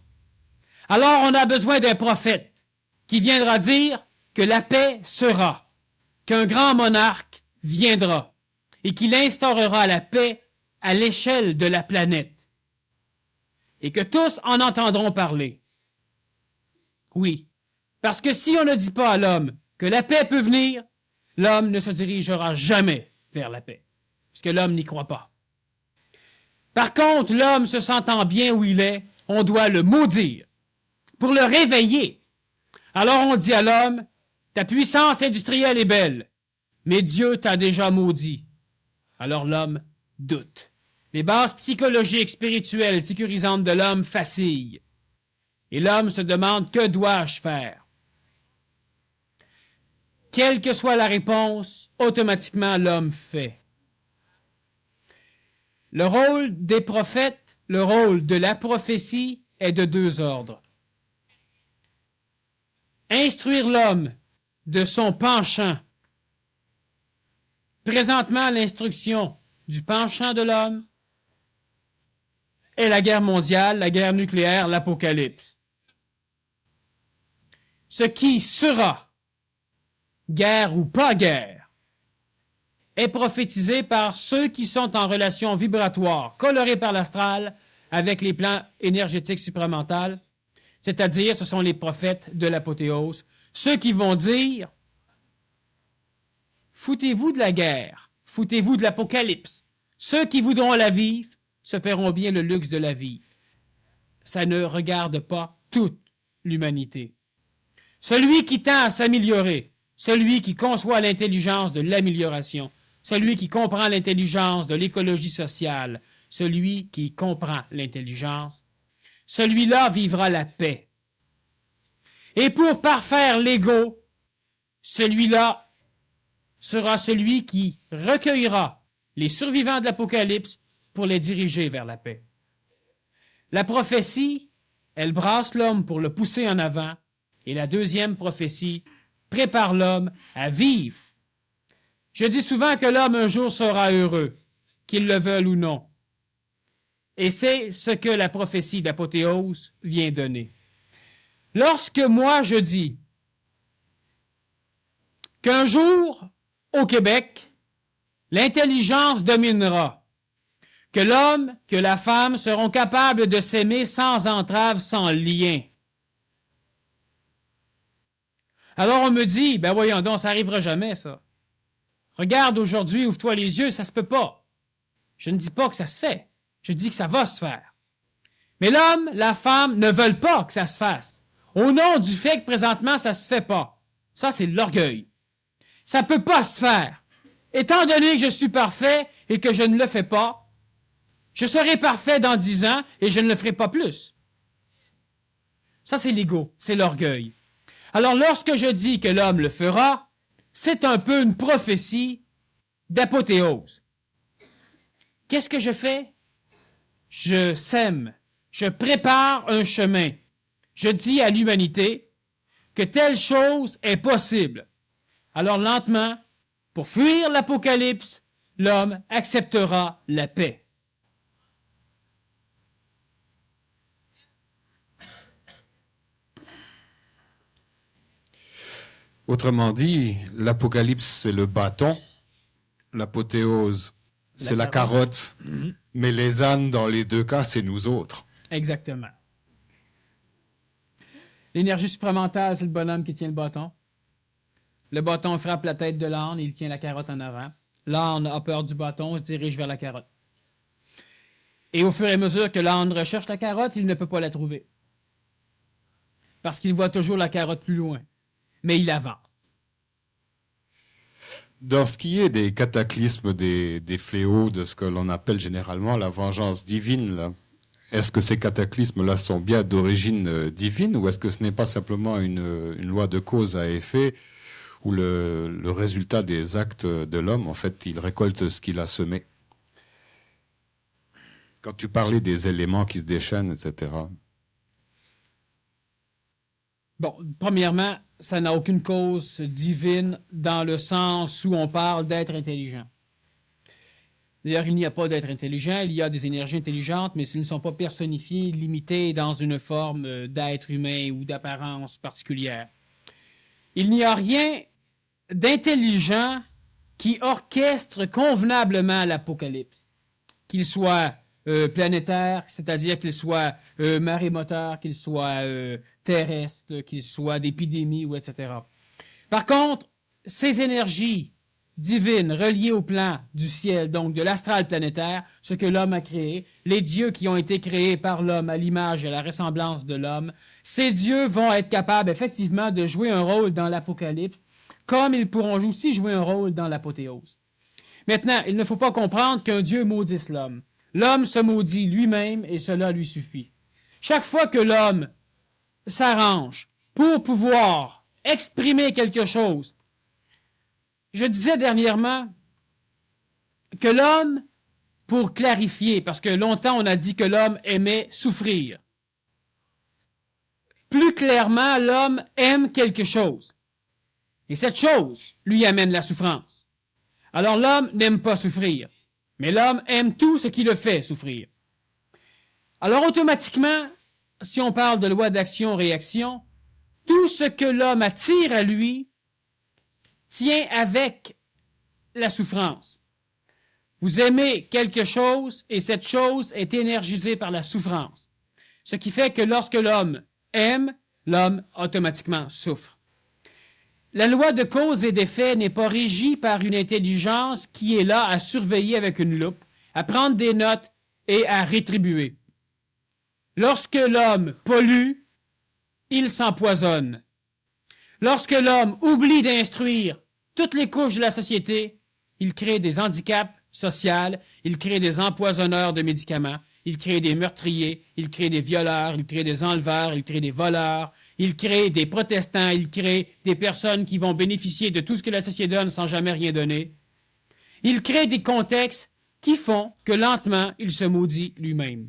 Alors on a besoin d'un prophète qui viendra dire que la paix sera, qu'un grand monarque viendra et qu'il instaurera la paix à l'échelle de la planète et que tous en entendront parler. Oui, parce que si on ne dit pas à l'homme que la paix peut venir, l'homme ne se dirigera jamais vers la paix, parce que l'homme n'y croit pas. Par contre, l'homme se sentant bien où il est, on doit le maudire pour le réveiller. Alors on dit à l'homme, ta puissance industrielle est belle, mais Dieu t'a déjà maudit. Alors l'homme doute. Les bases psychologiques, spirituelles, sécurisantes de l'homme vacillent. Et l'homme se demande, que dois-je faire? Quelle que soit la réponse, automatiquement l'homme fait. Le rôle des prophètes, le rôle de la prophétie est de deux ordres. Instruire l'homme de son penchant. Présentement, l'instruction du penchant de l'homme est la guerre mondiale, la guerre nucléaire, l'apocalypse. Ce qui sera, guerre ou pas guerre, est prophétisé par ceux qui sont en relation vibratoire, colorée par l'astral, avec les plans énergétiques supramentales, c'est-à-dire ce sont les prophètes de l'apothéose, ceux qui vont dire « Foutez-vous de la guerre, foutez-vous de l'apocalypse. Ceux qui voudront la vivre se paieront bien le luxe de la vivre. » Ça ne regarde pas toute l'humanité. Celui qui tend à s'améliorer, celui qui conçoit l'intelligence de l'amélioration, celui qui comprend l'intelligence de l'écologie sociale, celui qui comprend l'intelligence, celui-là vivra la paix. Et pour parfaire l'ego, celui-là sera celui qui recueillera les survivants de l'Apocalypse pour les diriger vers la paix. La prophétie, elle brasse l'homme pour le pousser en avant, et la deuxième prophétie prépare l'homme à vivre. Je dis souvent que l'homme un jour sera heureux, qu'il le veuille ou non. Et c'est ce que la prophétie d'Apothéose vient donner. Lorsque moi je dis qu'un jour, au Québec, l'intelligence dominera, que l'homme, que la femme seront capables de s'aimer sans entrave, sans lien. Alors on me dit, ben voyons donc, ça n'arrivera jamais, ça. Regarde aujourd'hui, ouvre-toi les yeux, ça se peut pas. Je ne dis pas que ça se fait, je dis que ça va se faire. Mais l'homme, la femme ne veulent pas que ça se fasse, au nom du fait que présentement, ça se fait pas. Ça, c'est l'orgueil. Ça peut pas se faire. Étant donné que je suis parfait et que je ne le fais pas, je serai parfait dans 10 ans et je ne le ferai pas plus. Ça, c'est l'ego, c'est l'orgueil. Alors, lorsque je dis que l'homme le fera, c'est un peu une prophétie d'apothéose. Qu'est-ce que je fais? Je sème, je prépare un chemin. Je dis à l'humanité que telle chose est possible. Alors, lentement, pour fuir l'Apocalypse, l'homme acceptera la paix. Autrement dit, l'Apocalypse, c'est le bâton, l'apothéose, c'est la carotte, mais les ânes, dans les deux cas, c'est nous autres. Exactement. L'énergie supramentale, c'est le bonhomme qui tient le bâton. Le bâton frappe la tête de l'âne et il tient la carotte en avant. L'âne a peur du bâton, se dirige vers la carotte. Et au fur et à mesure que l'âne recherche la carotte, il ne peut pas la trouver. Parce qu'il voit toujours la carotte plus loin. Mais il avance. Dans ce qui est des cataclysmes, des fléaux, de ce que l'on appelle généralement la vengeance divine, là, est-ce que ces cataclysmes-là sont bien d'origine divine ou est-ce que ce n'est pas simplement une loi de cause à effet où le résultat des actes de l'homme, en fait, il récolte ce qu'il a semé? Quand tu parlais des éléments qui se déchaînent, etc. Bon, premièrement, ça n'a aucune cause divine dans le sens où on parle d'être intelligent. D'ailleurs, il n'y a pas d'être intelligent, il y a des énergies intelligentes, mais elles ne sont pas personnifiées, limitées dans une forme d'être humain ou d'apparence particulière. Il n'y a rien d'intelligent qui orchestre convenablement l'Apocalypse, qu'il soit planétaire, c'est-à-dire qu'il soit marémoteur, qu'il soit terrestre, qu'il soit d'épidémie, ou etc. Par contre, ces énergies divines reliées au plan du ciel, donc de l'astral planétaire, ce que l'homme a créé, les dieux qui ont été créés par l'homme à l'image et à la ressemblance de l'homme, ces dieux vont être capables effectivement de jouer un rôle dans l'Apocalypse, comme ils pourront aussi jouer un rôle dans l'apothéose. Maintenant, il ne faut pas comprendre qu'un dieu maudisse l'homme. L'homme se maudit lui-même et cela lui suffit. Chaque fois que l'homme s'arrange pour pouvoir exprimer quelque chose, je disais dernièrement que l'homme, pour clarifier, parce que longtemps on a dit que l'homme aimait souffrir. Plus clairement, l'homme aime quelque chose. Et cette chose lui amène la souffrance. Alors l'homme n'aime pas souffrir. Mais l'homme aime tout ce qui le fait souffrir. Alors automatiquement, si on parle de loi d'action-réaction, tout ce que l'homme attire à lui tient avec la souffrance. Vous aimez quelque chose et cette chose est énergisée par la souffrance. Ce qui fait que lorsque l'homme aime, l'homme automatiquement souffre. La loi de cause et d'effet n'est pas régie par une intelligence qui est là à surveiller avec une loupe, à prendre des notes et à rétribuer. Lorsque l'homme pollue, il s'empoisonne. Lorsque l'homme oublie d'instruire toutes les couches de la société, il crée des handicaps sociaux, il crée des empoisonneurs de médicaments, il crée des meurtriers, il crée des violeurs, il crée des enleveurs, il crée des voleurs, il crée des protestants, il crée des personnes qui vont bénéficier de tout ce que la société donne sans jamais rien donner. Il crée des contextes qui font que lentement, il se maudit lui-même.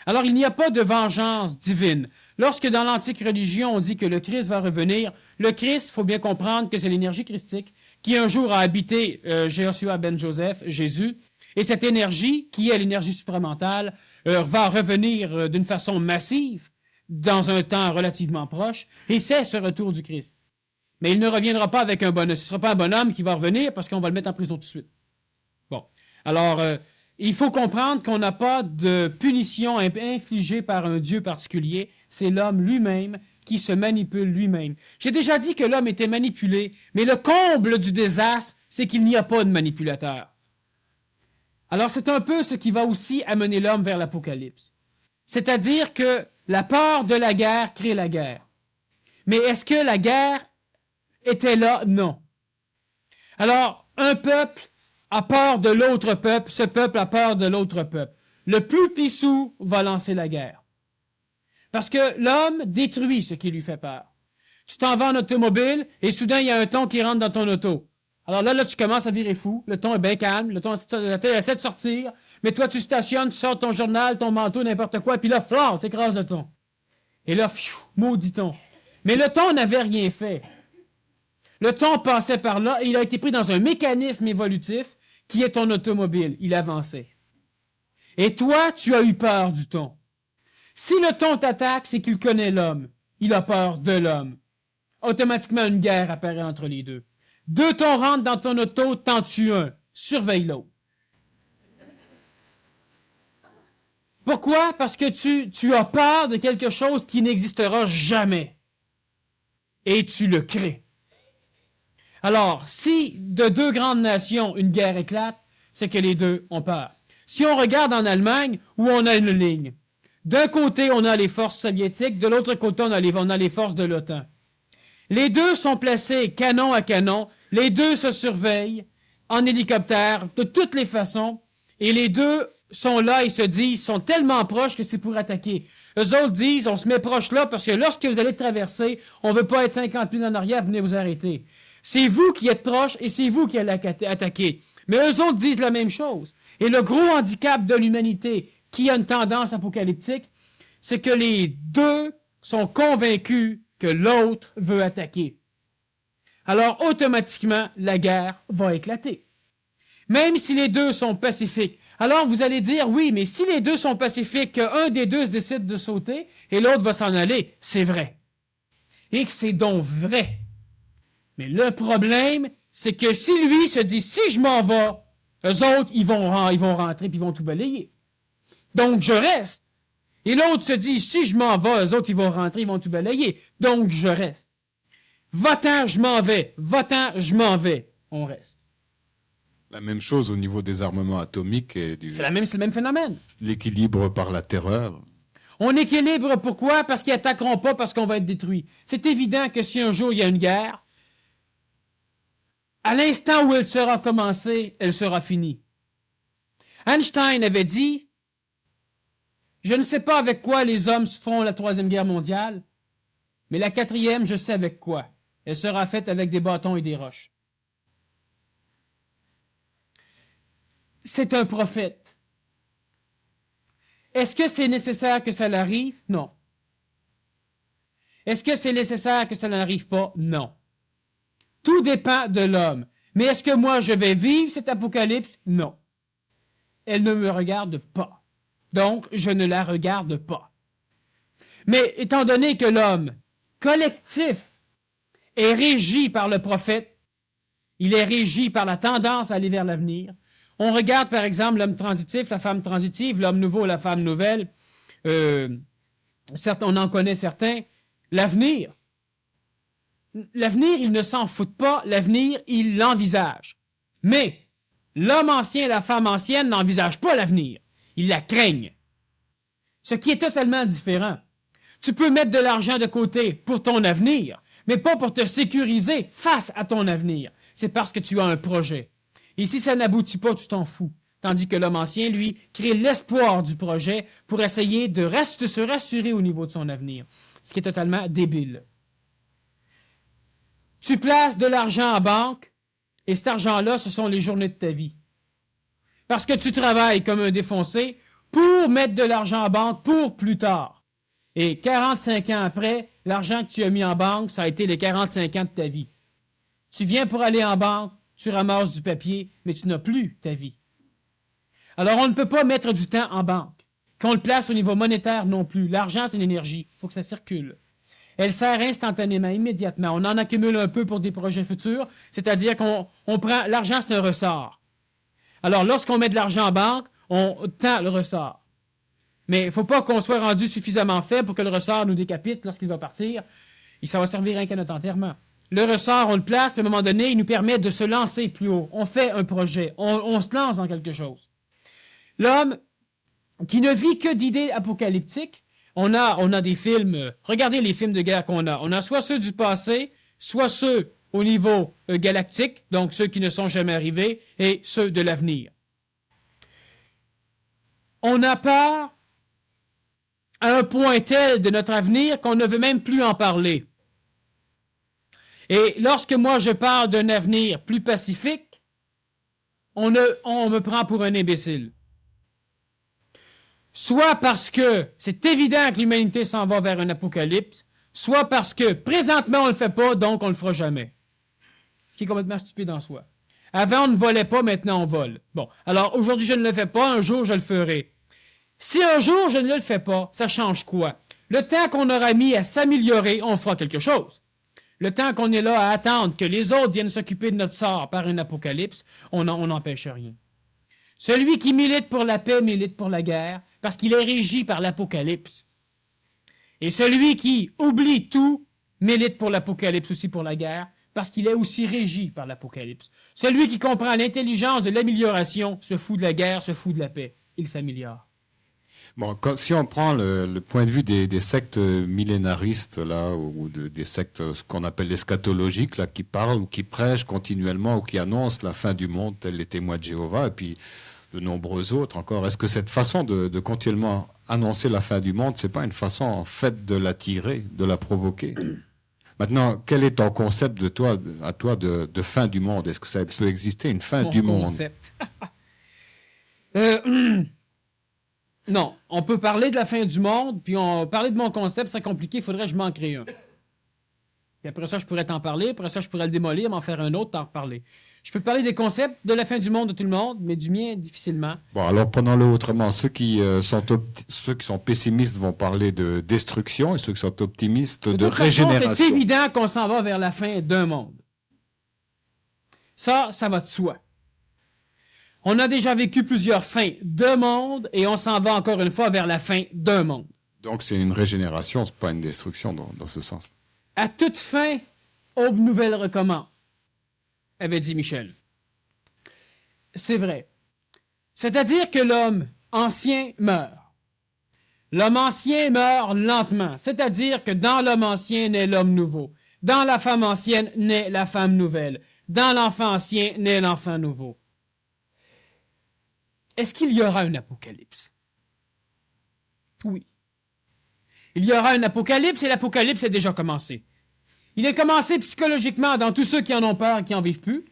Alors, il n'y a pas de vengeance divine. Lorsque dans l'antique religion, on dit que le Christ va revenir, le Christ, il faut bien comprendre que c'est l'énergie christique qui un jour a habité Jéhoshua ben Joseph, Jésus, et cette énergie, qui est l'énergie supramentale, va revenir d'une façon massive dans un temps relativement proche, et c'est ce retour du Christ. Mais il ne reviendra pas avec un bonhomme. Ce ne sera pas un bonhomme qui va revenir parce qu'on va le mettre en prison tout de suite. Bon. Alors, il faut comprendre qu'on n'a pas de punition infligée par un Dieu particulier. C'est l'homme lui-même qui se manipule lui-même. J'ai déjà dit que l'homme était manipulé, mais le comble du désastre, c'est qu'il n'y a pas de manipulateur. Alors, c'est un peu ce qui va aussi amener l'homme vers l'Apocalypse. C'est-à-dire que la peur de la guerre crée la guerre. Mais est-ce que la guerre était là? Non. Alors, un peuple a peur de l'autre peuple, ce peuple a peur de l'autre peuple. Le plus pissou va lancer la guerre. Parce que l'homme détruit ce qui lui fait peur. Tu t'en vas en automobile et soudain, il y a un thon qui rentre dans ton auto. Alors là, tu commences à virer fou. Le thon est bien calme. Le thon essaie de sortir. Mais toi, tu stationnes, tu sors ton journal, ton manteau, n'importe quoi. Puis là, flore, t'écrases le thon. Et là, maudit thon. Mais le thon n'avait rien fait. Le thon passait par là et il a été pris dans un mécanisme évolutif qui est ton automobile. Il avançait. Et toi, tu as eu peur du thon. Si le thon t'attaque, c'est qu'il connaît l'homme. Il a peur de l'homme. Automatiquement, une guerre apparaît entre les deux. Deux thons rentrent dans ton auto, t'en tues un. Surveille l'autre. Pourquoi? Parce que tu as peur de quelque chose qui n'existera jamais. Et tu le crées. Alors, si de deux grandes nations, une guerre éclate, c'est que les deux ont peur. Si on regarde en Allemagne, où on a une ligne, d'un côté, on a les forces soviétiques, de l'autre côté, on a les forces de l'OTAN. Les deux sont placés canon à canon, les deux se surveillent en hélicoptère, de toutes les façons, et les deux sont là et se disent, sont tellement proches que c'est pour attaquer. Eux autres disent, on se met proche là parce que lorsque vous allez traverser, on ne veut pas être 50 pieds en arrière, venez vous arrêter. C'est vous qui êtes proches et c'est vous qui allez attaquer. Mais eux autres disent la même chose. Et le gros handicap de l'humanité, qui a une tendance apocalyptique, c'est que les deux sont convaincus que l'autre veut attaquer. Alors, automatiquement, la guerre va éclater. Même si les deux sont pacifiques. Alors, vous allez dire, oui, mais si les deux sont pacifiques, qu'un des deux décide de sauter et l'autre va s'en aller, c'est vrai. Et que c'est donc vrai. Mais le problème, c'est que si lui se dit, si je m'en vais, eux autres, ils vont rentrer puis ils vont tout balayer. Donc, je reste. Et l'autre se dit, si je m'en vais, eux autres, ils vont rentrer, ils vont tout balayer. Donc, je reste. Va-t'en, je m'en vais. Va-t'en, je m'en vais. On reste. La même chose au niveau des armements atomiques et C'est le même phénomène. L'équilibre par la terreur. On équilibre pourquoi? Parce qu'ils n'attaqueront pas, parce qu'on va être détruit. C'est évident que si un jour il y a une guerre, à l'instant où elle sera commencée, elle sera finie. Einstein avait dit, je ne sais pas avec quoi les hommes feront la Troisième Guerre mondiale, mais la quatrième, je sais avec quoi. Elle sera faite avec des bâtons et des roches. C'est un prophète. Est-ce que c'est nécessaire que ça l'arrive? Non. Est-ce que c'est nécessaire que ça n'arrive pas? Non. Tout dépend de l'homme. Mais est-ce que moi, je vais vivre cet apocalypse? Non. Elle ne me regarde pas. Donc, je ne la regarde pas. Mais étant donné que l'homme collectif est régi par le prophète, il est régi par la tendance à aller vers l'avenir. On regarde, par exemple, l'homme transitif, la femme transitive, l'homme nouveau, la femme nouvelle. On en connaît certains. L'avenir, il ne s'en fout pas. L'avenir, il l'envisage. Mais l'homme ancien et la femme ancienne n'envisagent pas l'avenir. Ils la craignent. Ce qui est totalement différent. Tu peux mettre de l'argent de côté pour ton avenir, mais pas pour te sécuriser face à ton avenir. C'est parce que tu as un projet. Et si ça n'aboutit pas, tu t'en fous. Tandis que l'homme ancien, lui, crée l'espoir du projet pour essayer de se rassurer au niveau de son avenir. Ce qui est totalement débile. Tu places de l'argent en banque, et cet argent-là, ce sont les journées de ta vie. Parce que tu travailles comme un défoncé pour mettre de l'argent en banque pour plus tard. Et 45 ans après, l'argent que tu as mis en banque, ça a été les 45 ans de ta vie. Tu viens pour aller en banque, tu ramasses du papier, mais tu n'as plus ta vie. Alors, on ne peut pas mettre du temps en banque. Qu'on le place au niveau monétaire non plus. L'argent, c'est une énergie. Il faut que ça circule. Elle sert instantanément, immédiatement. On en accumule un peu pour des projets futurs, c'est-à-dire qu'on prend... L'argent, c'est un ressort. Alors, lorsqu'on met de l'argent en banque, on tend le ressort. Mais il ne faut pas qu'on soit rendu suffisamment faible pour que le ressort nous décapite lorsqu'il va partir. Et ça va servir rien qu'à notre enterrement. Le ressort, on le place, puis à un moment donné, il nous permet de se lancer plus haut. On fait un projet, on se lance dans quelque chose. L'homme qui ne vit que d'idées apocalyptiques, on a des films, regardez les films de guerre qu'on a. On a soit ceux du passé, soit ceux au niveau galactique, donc ceux qui ne sont jamais arrivés, et ceux de l'avenir. On a peur à un point tel de notre avenir qu'on ne veut même plus en parler. Et lorsque moi je parle d'un avenir plus pacifique, on me prend pour un imbécile. Soit parce que c'est évident que l'humanité s'en va vers un apocalypse, soit parce que présentement on ne le fait pas, donc on ne le fera jamais. Ce qui est complètement stupide en soi. Avant on ne volait pas, maintenant on vole. Bon, alors aujourd'hui je ne le fais pas, un jour je le ferai. Si un jour je ne le fais pas, ça change quoi? Le temps qu'on aura mis à s'améliorer, on fera quelque chose. Le temps qu'on est là à attendre que les autres viennent s'occuper de notre sort par un apocalypse, on n'empêche rien. Celui qui milite pour la paix milite pour la guerre, parce qu'il est régi par l'apocalypse. Et celui qui oublie tout milite pour l'apocalypse, aussi pour la guerre, parce qu'il est aussi régi par l'apocalypse. Celui qui comprend l'intelligence de l'amélioration se fout de la guerre, se fout de la paix. Il s'améliore. Bon, si on prend le point de vue des sectes millénaristes, là, ou des sectes, ce qu'on appelle eschatologiques, là, qui parlent ou qui prêchent continuellement ou qui annoncent la fin du monde, tels les témoins de Jéhovah, et puis de nombreux autres encore, est-ce que cette façon de continuellement annoncer la fin du monde, c'est pas une façon, en fait, de l'attirer, de la provoquer? Maintenant, quel est ton concept à toi de fin du monde? Est-ce que ça peut exister, une fin du monde? Non, on peut parler de la fin du monde, puis parler de mon concept, c'est compliqué, il faudrait que je m'en crée un. Puis après ça, je pourrais t'en parler, après ça, je pourrais le démolir, m'en faire un autre, t'en reparler. Je peux parler des concepts de la fin du monde de tout le monde, mais du mien, difficilement. Bon, alors prenons-le autrement. Ceux qui sont pessimistes vont parler de destruction, et ceux qui sont optimistes de régénération. C'est évident qu'on s'en va vers la fin d'un monde. Ça va de soi. On a déjà vécu plusieurs fins de monde et on s'en va encore une fois vers la fin d'un monde. Donc c'est une régénération, c'est pas une destruction dans ce sens. À toute fin, aube nouvelle recommence, avait dit Michel. C'est vrai. C'est-à-dire que l'homme ancien meurt. L'homme ancien meurt lentement, c'est-à-dire que dans l'homme ancien naît l'homme nouveau. Dans la femme ancienne naît la femme nouvelle. Dans l'enfant ancien naît l'enfant nouveau. Est-ce qu'il y aura un apocalypse? Oui. Il y aura un apocalypse et l'apocalypse est déjà commencé. Il est commencé psychologiquement dans tous ceux qui en ont peur et qui n'en vivent plus.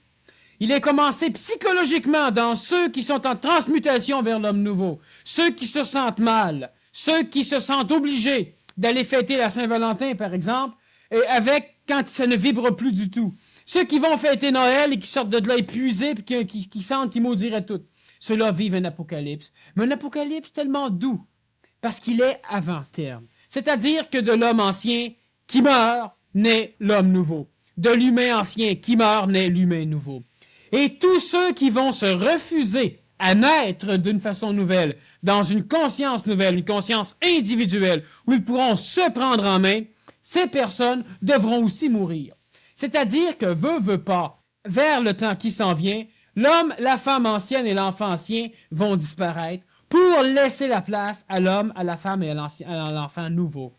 Il est commencé psychologiquement dans ceux qui sont en transmutation vers l'homme nouveau, ceux qui se sentent mal, ceux qui se sentent obligés d'aller fêter la Saint-Valentin, par exemple, et quand ça ne vibre plus du tout. Ceux qui vont fêter Noël et qui sortent de là épuisés et qui sentent qu'ils maudiraient tout. Ceux-là vivent un apocalypse. Mais un apocalypse tellement doux, parce qu'il est avant terme. C'est-à-dire que de l'homme ancien qui meurt, naît l'homme nouveau. De l'humain ancien qui meurt, naît l'humain nouveau. Et tous ceux qui vont se refuser à naître d'une façon nouvelle, dans une conscience nouvelle, une conscience individuelle, où ils pourront se prendre en main, ces personnes devront aussi mourir. C'est-à-dire que, veut pas, vers le temps qui s'en vient, l'homme, la femme ancienne et l'enfant ancien vont disparaître pour laisser la place à l'homme, à la femme et à l'enfant nouveau.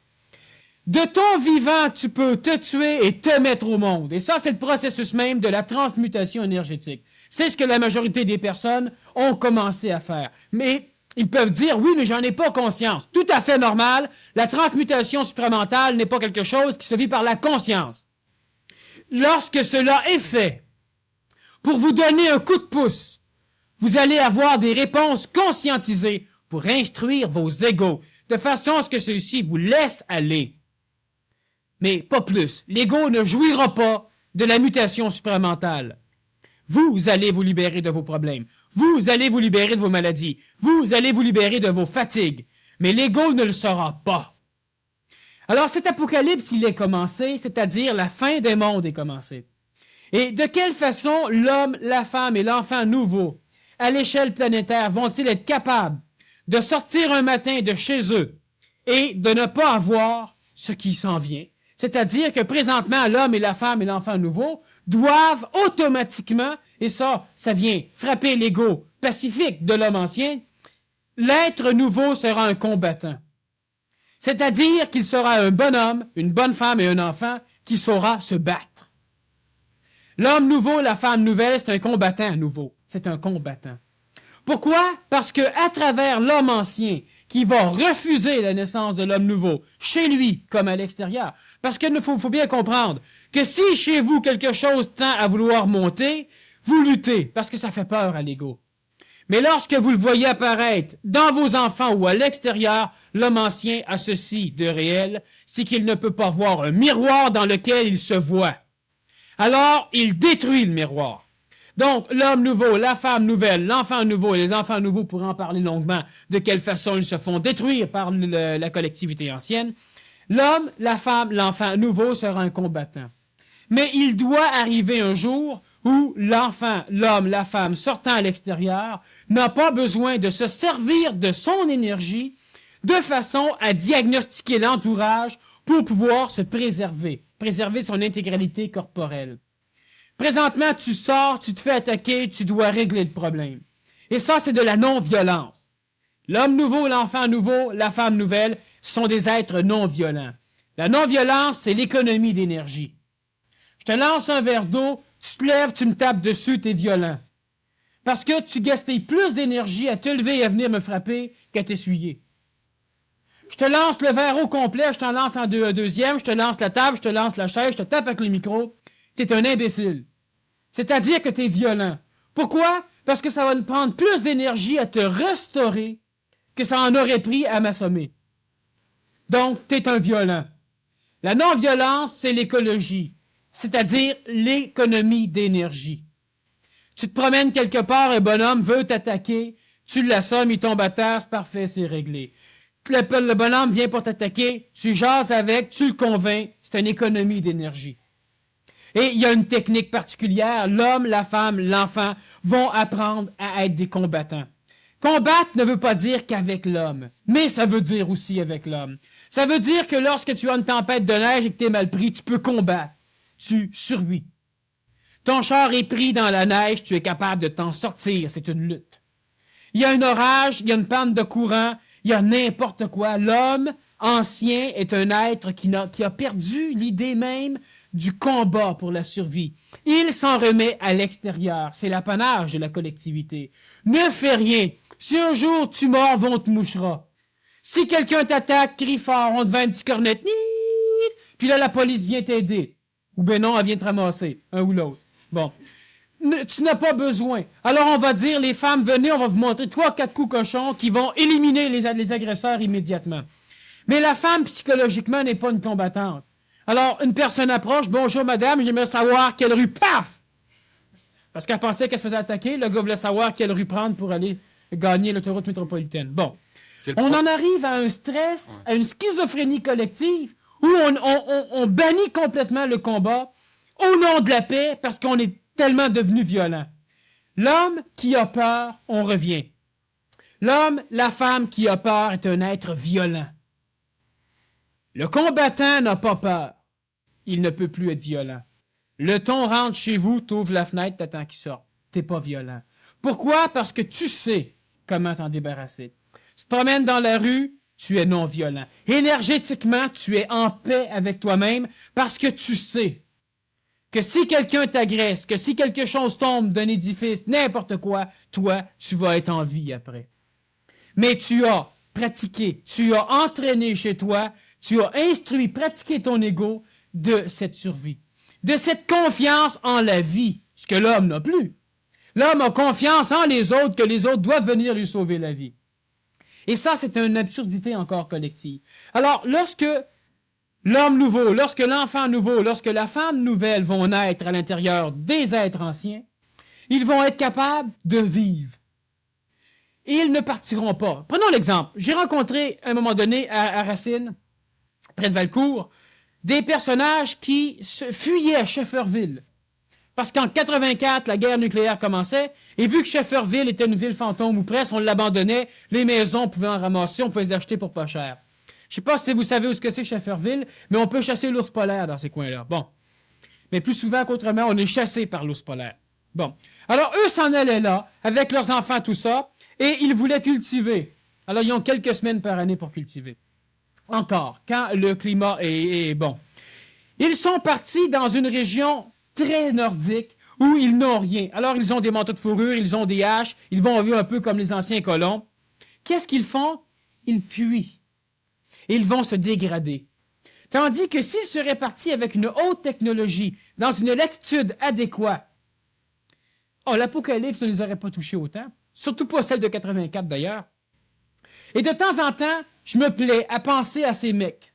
De ton vivant, tu peux te tuer et te mettre au monde. Et ça, c'est le processus même de la transmutation énergétique. C'est ce que la majorité des personnes ont commencé à faire. Mais ils peuvent dire, oui, mais j'en ai pas conscience. Tout à fait normal. La transmutation supramentale n'est pas quelque chose qui se vit par la conscience. Lorsque cela est fait, pour vous donner un coup de pouce, vous allez avoir des réponses conscientisées pour instruire vos égos, de façon à ce que ceux-ci vous laissent aller. Mais pas plus. L'ego ne jouira pas de la mutation supramentale. Vous allez vous libérer de vos problèmes. Vous allez vous libérer de vos maladies. Vous allez vous libérer de vos fatigues. Mais l'ego ne le saura pas. Alors cet apocalypse, il est commencé, c'est-à-dire la fin des mondes est commencée. Et de quelle façon l'homme, la femme et l'enfant nouveau, à l'échelle planétaire, vont-ils être capables de sortir un matin de chez eux et de ne pas avoir ce qui s'en vient? C'est-à-dire que présentement, l'homme et la femme et l'enfant nouveau doivent automatiquement, et ça vient frapper l'ego pacifique de l'homme ancien, l'être nouveau sera un combattant. C'est-à-dire qu'il sera un bonhomme, une bonne femme et un enfant qui saura se battre. L'homme nouveau, la femme nouvelle, c'est un combattant nouveau. C'est un combattant. Pourquoi? Parce que à travers l'homme ancien, qui va refuser la naissance de l'homme nouveau, chez lui comme à l'extérieur, parce qu'il faut bien comprendre que si chez vous quelque chose tend à vouloir monter, vous luttez, parce que ça fait peur à l'ego. Mais lorsque vous le voyez apparaître dans vos enfants ou à l'extérieur, l'homme ancien a ceci de réel, c'est qu'il ne peut pas voir un miroir dans lequel il se voit. Alors, il détruit le miroir. Donc, l'homme nouveau, la femme nouvelle, l'enfant nouveau et les enfants nouveaux pourront en parler longuement de quelle façon ils se font détruire par la collectivité ancienne. L'homme, la femme, l'enfant nouveau sera un combattant. Mais il doit arriver un jour où l'enfant, l'homme, la femme sortant à l'extérieur n'a pas besoin de se servir de son énergie de façon à diagnostiquer l'entourage pour pouvoir se préserver son intégralité corporelle. Présentement, tu sors, tu te fais attaquer, tu dois régler le problème. Et ça, c'est de la non-violence. L'homme nouveau, l'enfant nouveau, la femme nouvelle sont des êtres non-violents. La non-violence, c'est l'économie d'énergie. Je te lance un verre d'eau, tu te lèves, tu me tapes dessus, tu es violent. Parce que tu gaspilles plus d'énergie à te lever et à venir me frapper qu'à t'essuyer. Je te lance le verre au complet, je t'en lance un deuxième, je te lance la table, je te lance la chaise, je te tape avec le micro. T'es un imbécile. C'est-à-dire que t'es violent. Pourquoi? Parce que ça va nous prendre plus d'énergie à te restaurer que ça en aurait pris à m'assommer. Donc, t'es un violent. La non-violence, c'est l'écologie, c'est-à-dire l'économie d'énergie. Tu te promènes quelque part, un bonhomme veut t'attaquer, tu l'assommes, il tombe à terre, c'est parfait, c'est réglé. Le bonhomme vient pour t'attaquer, tu jases avec, tu le convaincs, c'est une économie d'énergie. Et il y a une technique particulière, l'homme, la femme, l'enfant vont apprendre à être des combattants. Combattre ne veut pas dire qu'avec l'homme, mais ça veut dire aussi avec l'homme. Ça veut dire que lorsque tu as une tempête de neige et que tu es mal pris, tu peux combattre. Tu survis. Ton char est pris dans la neige, tu es capable de t'en sortir, c'est une lutte. Il y a un orage, il y a une panne de courant, il y a n'importe quoi. L'homme ancien est un être qui a perdu l'idée même du combat pour la survie. Il s'en remet à l'extérieur. C'est l'apanage de la collectivité. Ne fais rien. Si un jour tu mords, on te mouchera. Si quelqu'un t'attaque, crie fort, on te vend un petit cornet. Puis là, la police vient t'aider. Ou ben non, elle vient te ramasser. Un ou l'autre. Bon. Tu n'as pas besoin. Alors on va dire, les femmes, venez, on va vous montrer 3-4 coups cochons qui vont éliminer les agresseurs immédiatement. Mais la femme, psychologiquement, n'est pas une combattante. Alors, une personne approche, bonjour madame, j'aimerais savoir quelle rue, paf! Parce qu'elle pensait qu'elle se faisait attaquer, le gars voulait savoir quelle rue prendre pour aller gagner l'autoroute métropolitaine. Bon. On en arrive à un stress, à une schizophrénie collective, où on bannit complètement le combat au nom de la paix parce qu'on est tellement devenu violent. L'homme qui a peur, on revient. L'homme, la femme qui a peur est un être violent. Le combattant n'a pas peur. Il ne peut plus être violent. Le ton rentre chez vous, t'ouvres la fenêtre, t'attends qu'il sorte. T'es pas violent. Pourquoi? Parce que tu sais comment t'en débarrasser. Tu te promènes dans la rue, tu es non violent. Énergétiquement, tu es en paix avec toi-même parce que tu sais que si quelqu'un t'agresse, que si quelque chose tombe d'un édifice, n'importe quoi, toi, tu vas être en vie après. Mais tu as pratiqué, tu as entraîné chez toi, tu as instruit, pratiqué ton ego de cette survie, de cette confiance en la vie, ce que l'homme n'a plus. L'homme a confiance en les autres, que les autres doivent venir lui sauver la vie. Et ça, c'est une absurdité encore collective. Alors, lorsque l'homme nouveau, lorsque l'enfant nouveau, lorsque la femme nouvelle vont naître à l'intérieur des êtres anciens, ils vont être capables de vivre. Et ils ne partiront pas. Prenons l'exemple. J'ai rencontré, à un moment donné, à Racine, près de Valcourt, des personnages qui fuyaient à Shefferville. Parce qu'en 84, la guerre nucléaire commençait, et vu que Shefferville était une ville fantôme ou presque, on l'abandonnait, les maisons, on pouvait en ramasser, on pouvait les acheter pour pas cher. Je sais pas si vous savez où ce que c'est Shefferville, mais on peut chasser l'ours polaire dans ces coins-là. Bon. Mais plus souvent qu'autrement, on est chassé par l'ours polaire. Bon. Alors, eux s'en allaient là, avec leurs enfants, tout ça, et ils voulaient cultiver. Alors, ils ont quelques semaines par année pour cultiver. Encore, quand le climat est bon. Ils sont partis dans une région très nordique où ils n'ont rien. Alors, ils ont des manteaux de fourrure, ils ont des haches, ils vont vivre un peu comme les anciens colons. Qu'est-ce qu'ils font? Ils puient. Et ils vont se dégrader. Tandis que s'ils seraient partis avec une haute technologie, dans une latitude adéquate, l'Apocalypse ne les aurait pas touchés autant. Surtout pas celle de 84 d'ailleurs. Et de temps en temps, je me plais à penser à ces mecs.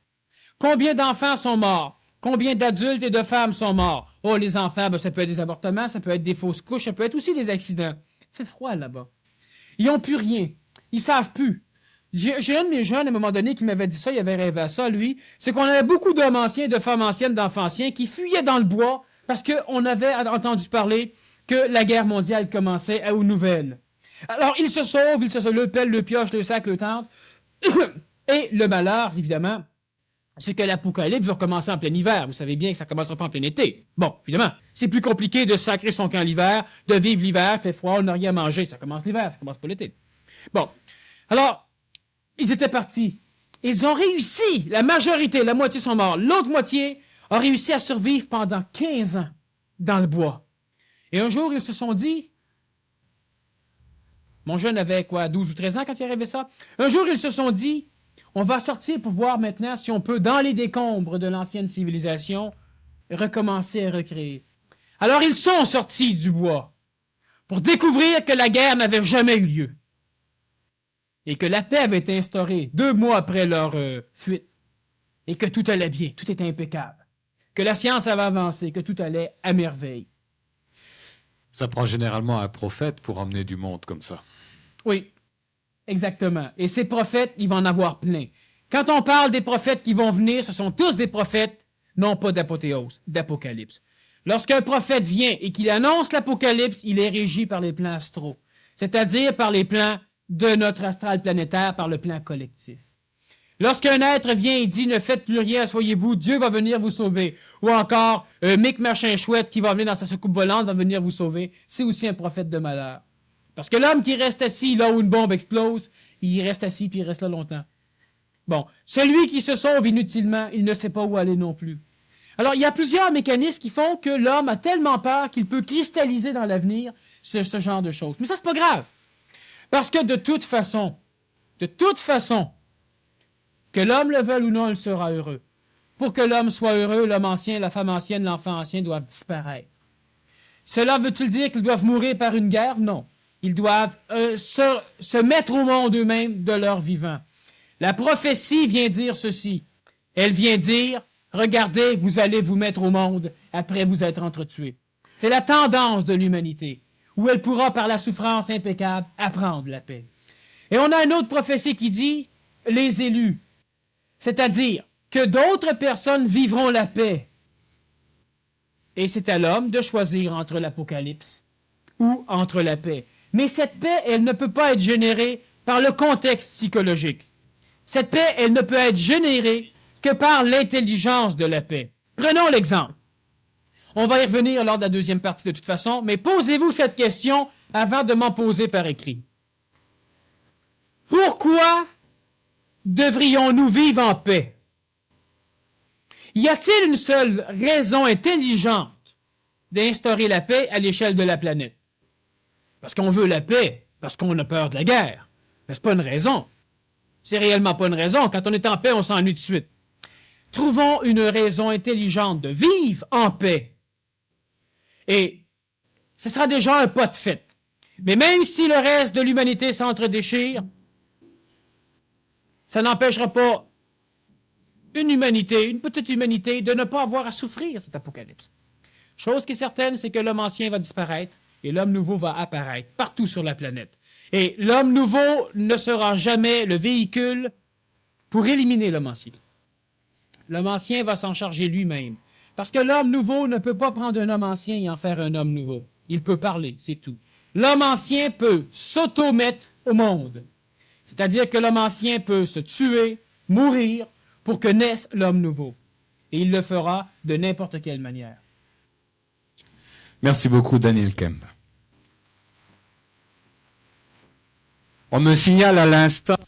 Combien d'enfants sont morts? Combien d'adultes et de femmes sont morts? Oh, les enfants, ça peut être des avortements, ça peut être des fausses couches, ça peut être aussi des accidents. Il fait froid là-bas. Ils n'ont plus rien. Ils savent plus. J'ai un de mes jeunes, à un moment donné, qui m'avait dit ça, il avait rêvé à ça, lui. C'est qu'on avait beaucoup d'hommes anciens, de femmes anciennes, d'enfants anciens qui fuyaient dans le bois parce qu'on avait entendu parler que la guerre mondiale commençait aux nouvelles. Alors, ils se sauvent, le pelle, le pioche, le sac, le tente. Et le malheur, évidemment, c'est que l'apocalypse va recommencer en plein hiver. Vous savez bien que ça ne commencera pas en plein été. Bon, évidemment, c'est plus compliqué de sacrer son camp l'hiver, de vivre l'hiver, fait froid, on n'a rien à manger. Ça commence l'hiver, ça commence pas l'été. Bon, alors, ils étaient partis. Ils ont réussi, la majorité, la moitié sont morts. L'autre moitié a réussi à survivre pendant 15 ans dans le bois. Et un jour, ils se sont dit, mon jeune avait 12 ou 13 ans quand il arrivait ça. Un jour, ils se sont dit, on va sortir pour voir maintenant si on peut, dans les décombres de l'ancienne civilisation, recommencer à recréer. Alors, ils sont sortis du bois pour découvrir que la guerre n'avait jamais eu lieu et que la paix avait été instaurée 2 mois après leur fuite et que tout allait bien, tout était impeccable, que la science avait avancé, que tout allait à merveille. Ça prend généralement un prophète pour emmener du monde comme ça. Oui, exactement. Et ces prophètes, il va en avoir plein. Quand on parle des prophètes qui vont venir, ce sont tous des prophètes, non pas d'apothéose, d'apocalypse. Lorsqu'un prophète vient et qu'il annonce l'apocalypse, il est régi par les plans astraux, c'est-à-dire par les plans de notre astral planétaire, par le plan collectif. Lorsqu'un être vient et dit « Ne faites plus rien, asseyez-vous, Dieu va venir vous sauver », ou encore « Mick Machin Chouette qui va venir dans sa soucoupe volante va venir vous sauver », c'est aussi un prophète de malheur. Parce que l'homme qui reste assis là où une bombe explose, il reste assis puis il reste là longtemps. Bon, celui qui se sauve inutilement, il ne sait pas où aller non plus. Alors, il y a plusieurs mécanismes qui font que l'homme a tellement peur qu'il peut cristalliser dans l'avenir ce genre de choses. Mais ça, c'est pas grave. Parce que de toute façon, que l'homme le veuille ou non, il sera heureux. Pour que l'homme soit heureux, l'homme ancien, la femme ancienne, l'enfant ancien doivent disparaître. Cela veut-il dire qu'ils doivent mourir par une guerre? Non. Ils doivent se mettre au monde eux-mêmes de leur vivant. La prophétie vient dire ceci. Elle vient dire, regardez, vous allez vous mettre au monde après vous être entretués. C'est la tendance de l'humanité, où elle pourra, par la souffrance impeccable, apprendre la paix. Et on a une autre prophétie qui dit, les élus. C'est-à-dire que d'autres personnes vivront la paix. Et c'est à l'homme de choisir entre l'apocalypse ou entre la paix. Mais cette paix, elle ne peut pas être générée par le contexte psychologique. Cette paix, elle ne peut être générée que par l'intelligence de la paix. Prenons l'exemple. On va y revenir lors de la deuxième partie de toute façon, mais posez-vous cette question avant de m'en poser par écrit. Pourquoi devrions-nous vivre en paix? Y a-t-il une seule raison intelligente d'instaurer la paix à l'échelle de la planète? Parce qu'on veut la paix, parce qu'on a peur de la guerre. Mais c'est pas une raison. C'est réellement pas une raison. Quand on est en paix, on s'ennuie de suite. Trouvons une raison intelligente de vivre en paix. Et ce sera déjà un pas de fait. Mais même si le reste de l'humanité s'entre-déchire, ça n'empêchera pas une humanité, une petite humanité, de ne pas avoir à souffrir cet apocalypse. Chose qui est certaine, c'est que l'homme ancien va disparaître et l'homme nouveau va apparaître partout sur la planète. Et l'homme nouveau ne sera jamais le véhicule pour éliminer l'homme ancien. L'homme ancien va s'en charger lui-même. Parce que l'homme nouveau ne peut pas prendre un homme ancien et en faire un homme nouveau. Il peut parler, c'est tout. L'homme ancien peut s'auto-mettre au monde. C'est-à-dire que l'homme ancien peut se tuer, mourir, pour que naisse l'homme nouveau. Et il le fera de n'importe quelle manière. Merci beaucoup, Daniel Kemp. On me signale à l'instant